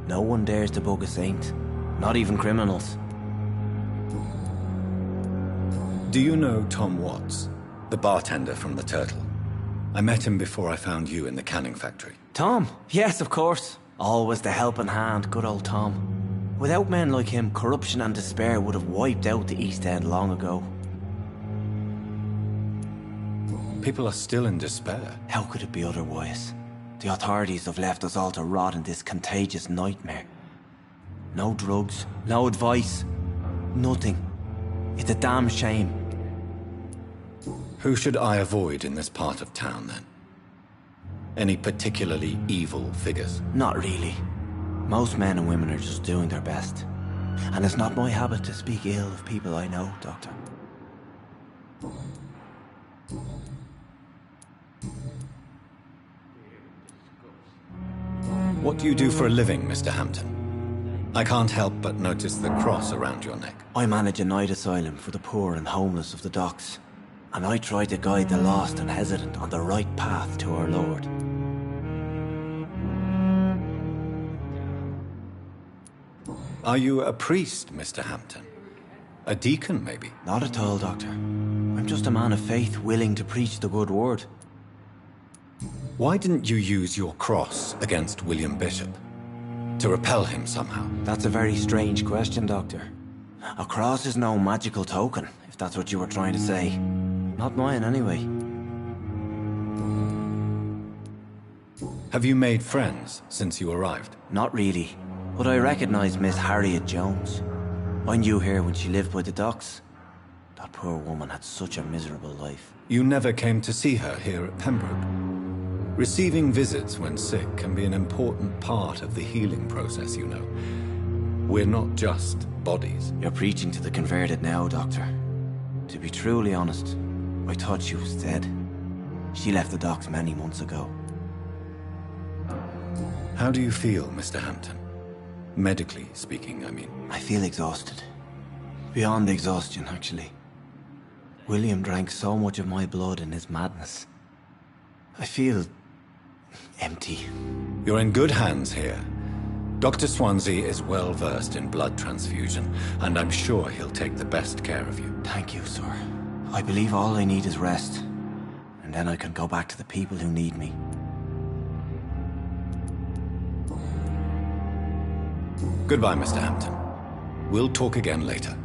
S5: No one dares to bug a saint, not even criminals.
S19: Do you know Tom Watts, the bartender from the Turtle? I met him before I found you in the canning factory.
S5: Tom? Yes, of course. Always the helping hand, good old Tom. Without men like him, corruption and despair would have wiped out the East End long ago.
S19: People are still in despair.
S5: How could it be otherwise? The authorities have left us all to rot in this contagious nightmare. No drugs, no advice, nothing. It's a damn shame.
S19: Who should I avoid in this part of town, then? Any particularly evil figures?
S5: Not really. Most men and women are just doing their best. And it's not my habit to speak ill of people I know, Doctor.
S19: What do you do for a living, Mr. Hampton? I can't help but notice the cross around your neck.
S5: I manage a night asylum for the poor and homeless of the docks. And I try to guide the lost and hesitant on the right path to our Lord.
S19: Are you a priest, Mr. Hampton? A deacon, maybe?
S5: Not at all, Doctor. I'm just a man of faith willing to preach the good word.
S19: Why didn't you use your cross against William Bishop? To repel him somehow?
S5: That's a very strange question, Doctor. A cross is no magical token, if that's what you were trying to say. Not mine, anyway.
S19: Have you made friends since you arrived?
S5: Not really, but I recognize Miss Harriet Jones. I knew her when she lived by the docks. That poor woman had such a miserable life.
S19: You never came to see her here at Pembroke? Receiving visits when sick can be an important part of the healing process, you know. We're not just bodies.
S5: You're preaching to the converted now, Doctor. To be truly honest, I thought she was dead. She left the docks many months ago.
S19: How do you feel, Mr. Hampton? Medically speaking, I mean.
S5: I feel exhausted. Beyond exhaustion, actually. William drank so much of my blood in his madness. I feel empty.
S19: You're in good hands here. Dr. Swansea is well versed in blood transfusion, and I'm sure he'll take the best care of you.
S5: Thank you, sir. I believe all I need is rest, and then I can go back to the people who need me.
S19: Goodbye, Mr. Hampton. We'll talk again later.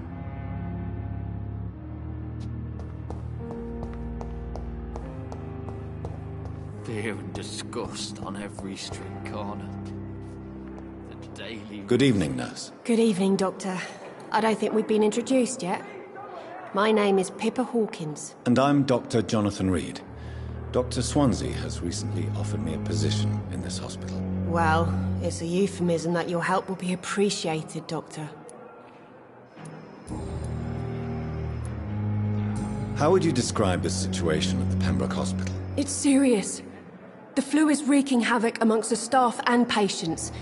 S10: Fear and disgust on every street corner. The daily...
S19: Good evening, nurse.
S7: Good evening, Doctor. I don't think we've been introduced yet. My name is Pippa Hawkins.
S19: And I'm Dr. Jonathan Reid. Dr. Swansea has recently offered me a position in this hospital.
S7: Well, it's a euphemism that your help will be appreciated, Doctor.
S19: How would you describe the situation at the Pembroke Hospital?
S7: It's serious. The flu is wreaking havoc amongst the staff and patients.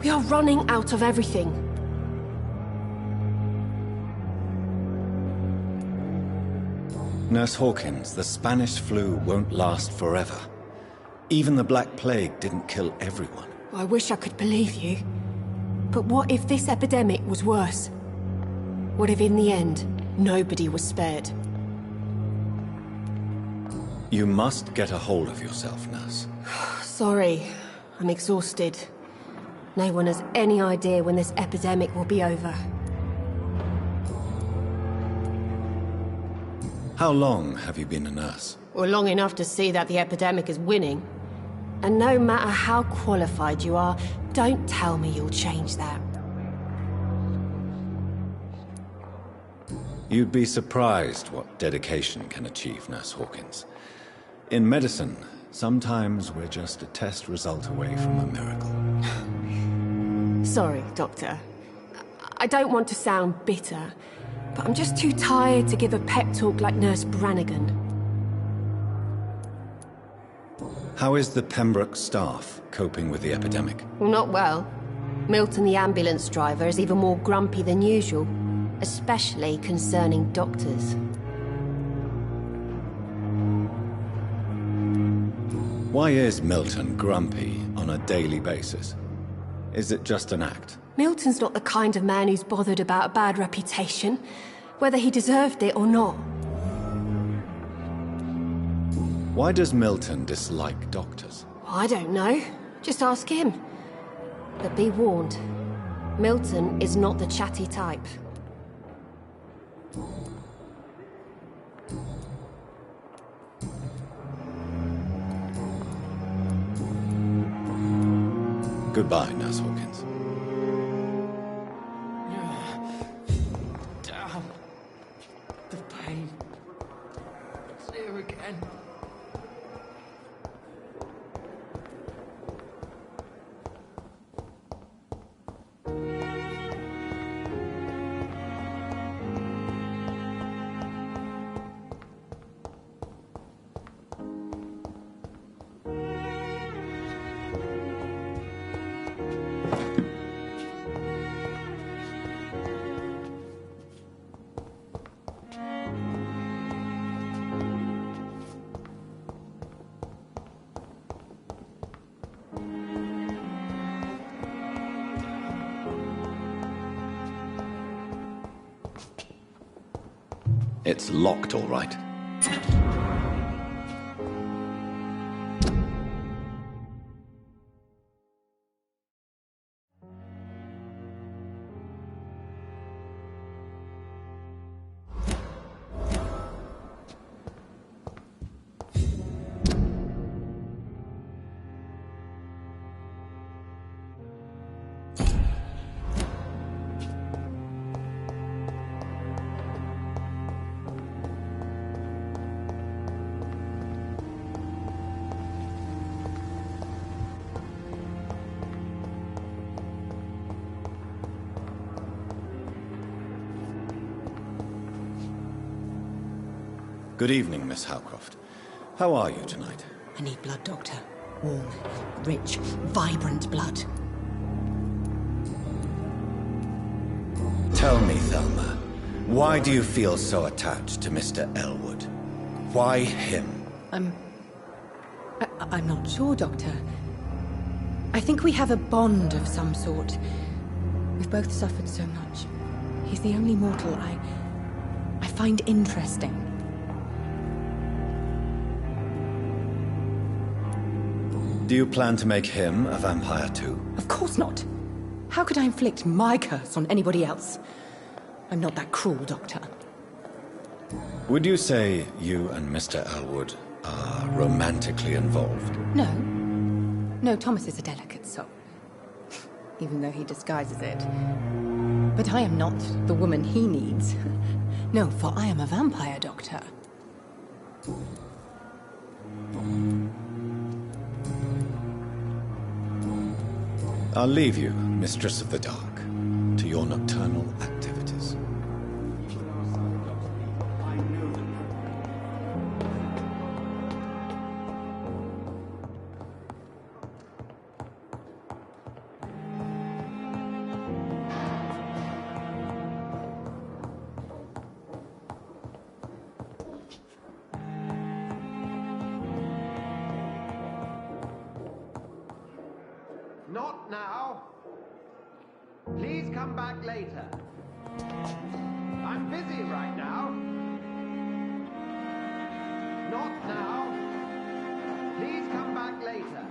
S7: We are running out of everything.
S19: Nurse Hawkins, the Spanish flu won't last forever. Even the Black Plague didn't kill everyone.
S7: I wish I could believe you. But what if this epidemic was worse? What if in the end, nobody was spared?
S19: You must get a hold of yourself, nurse.
S7: Sorry, I'm exhausted. No one has any idea when this epidemic will be over.
S19: How long have you been a nurse?
S7: Well, long enough to see that the epidemic is winning. And no matter how qualified you are, don't tell me you'll change that.
S19: You'd be surprised what dedication can achieve, Nurse Hawkins. In medicine, sometimes we're just a test result away from a miracle.
S7: Sorry, Doctor. I don't want to sound bitter, but I'm just too tired to give a pep talk like Nurse Brannigan.
S19: How is the Pembroke staff coping with the epidemic?
S7: Well, not well. Milton, the ambulance driver, is even more grumpy than usual, especially concerning doctors.
S19: Why is Milton grumpy on a daily basis? Is it just an act?
S7: Milton's not the kind of man who's bothered about a bad reputation, whether he deserved it or not.
S19: Why does Milton dislike doctors?
S7: I don't know. Just ask him. But be warned, Milton is not the chatty type.
S19: Goodbye, Nurse Hawkins.
S10: Damn. The pain. It's here again.
S19: It's locked, all right. Good evening, Miss Howcroft. How are you tonight?
S13: I need blood, Doctor. Warm, rich, vibrant blood.
S19: Tell me, Thelma, why do you feel so attached to Mr. Elwood? Why him?
S13: I'm not sure, Doctor. I think we have a bond of some sort. We've both suffered so much. He's the only mortal I find interesting.
S19: Do you plan to make him a vampire too?
S13: Of course not. How could I inflict my curse on anybody else? I'm not that cruel, Doctor.
S19: Would you say you and Mr. Elwood are romantically involved?
S13: No. No, Thomas is a delicate soul. Even though he disguises it. But I am not the woman he needs. No, for I am a vampire, Doctor.
S19: I'll leave you, Mistress of the Dark, to your nocturnal activities.
S3: Not now. Please come back later. I'm busy right now. Not now. Please come back later.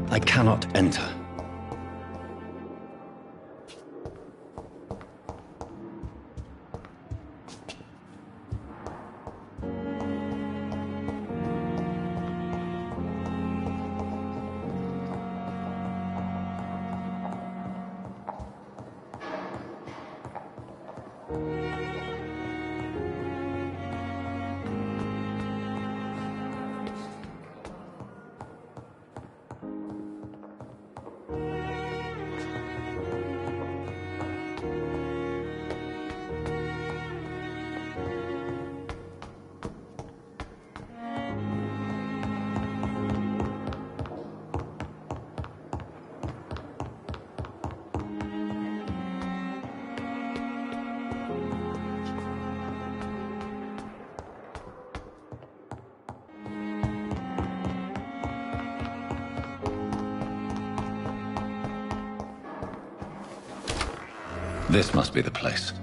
S19: I cannot enter. This must be the place.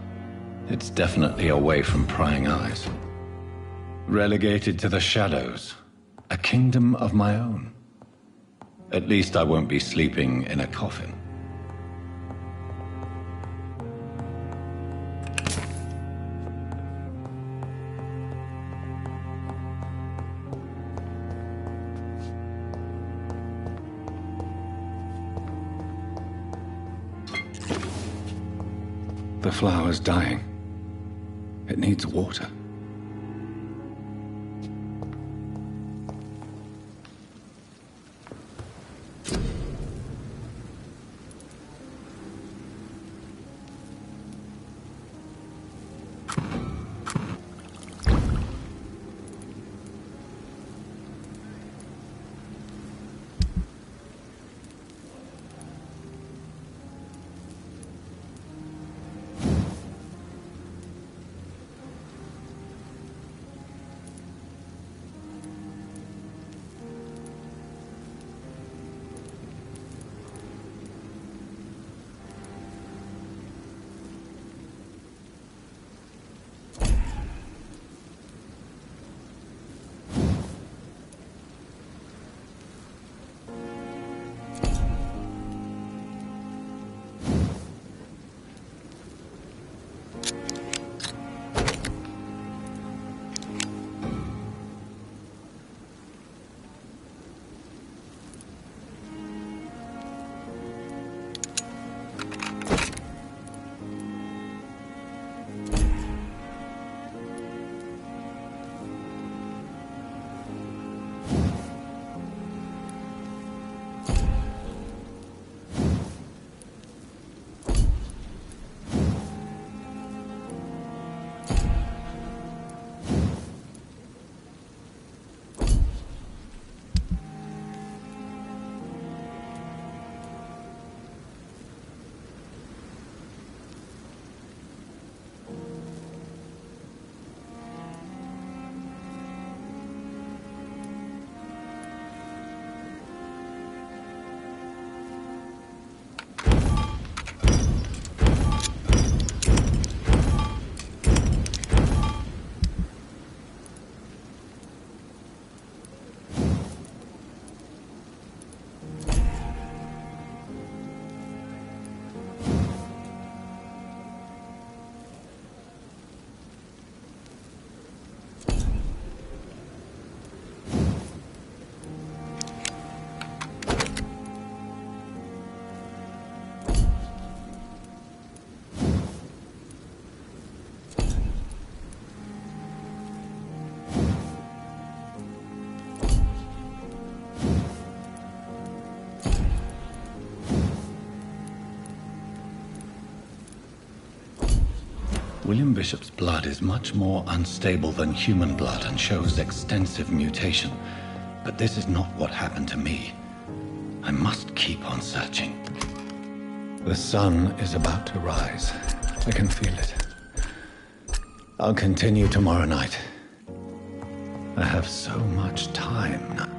S19: It's definitely away from prying eyes. Relegated to the shadows. A kingdom of my own. At least I won't be sleeping in a coffin. The flower's dying. It needs water. William Bishop's blood is much more unstable than human blood and shows extensive mutation. But this is not what happened to me. I must keep on searching. The sun is about to rise. I can feel it. I'll continue tomorrow night. I have so much time now.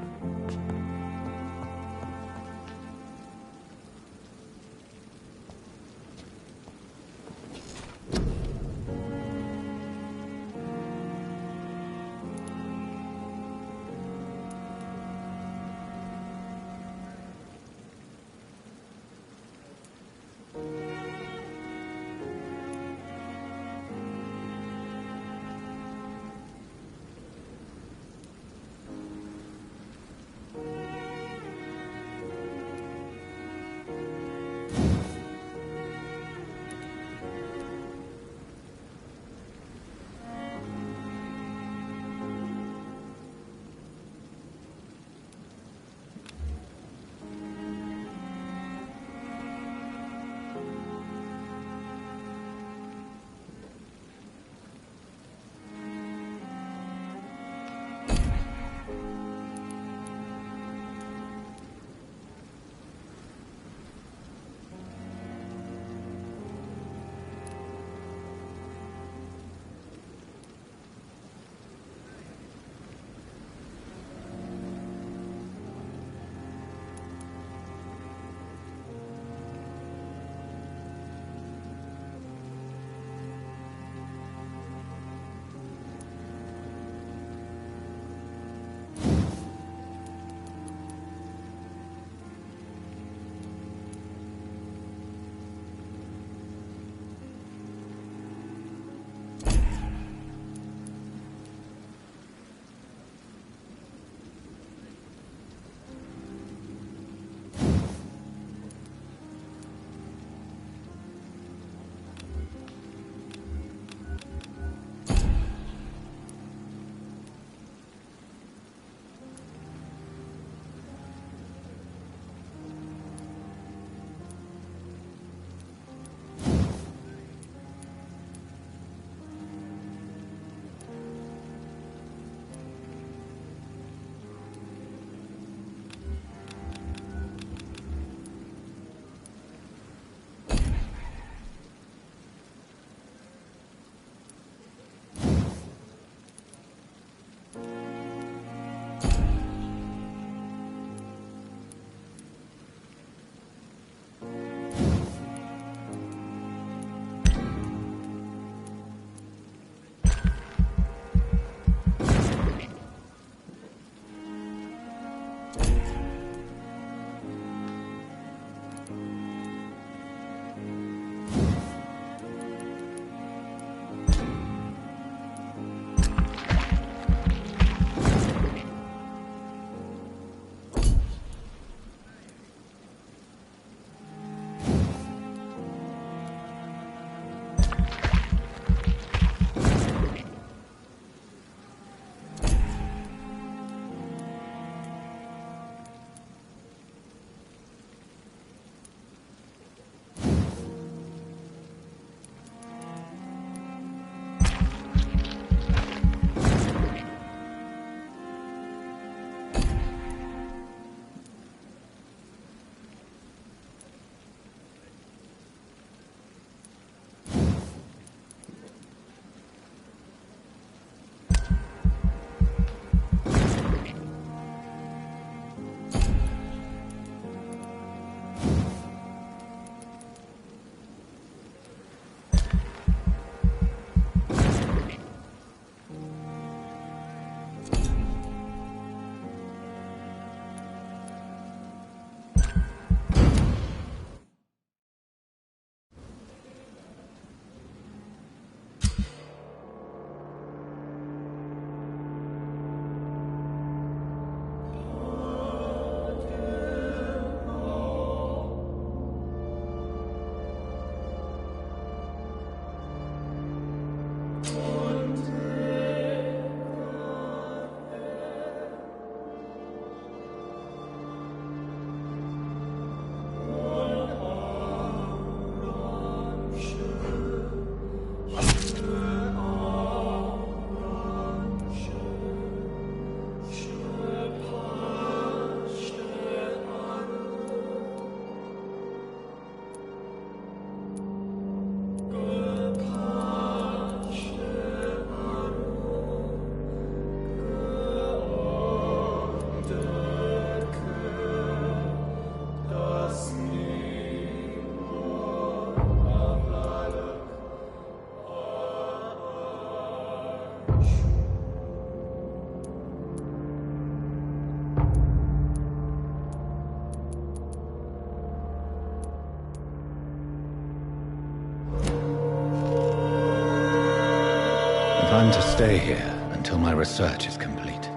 S19: to stay here until my research is complete.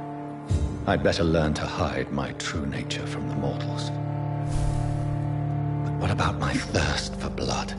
S19: I'd better learn to hide my true nature from the mortals. But what about my thirst for blood?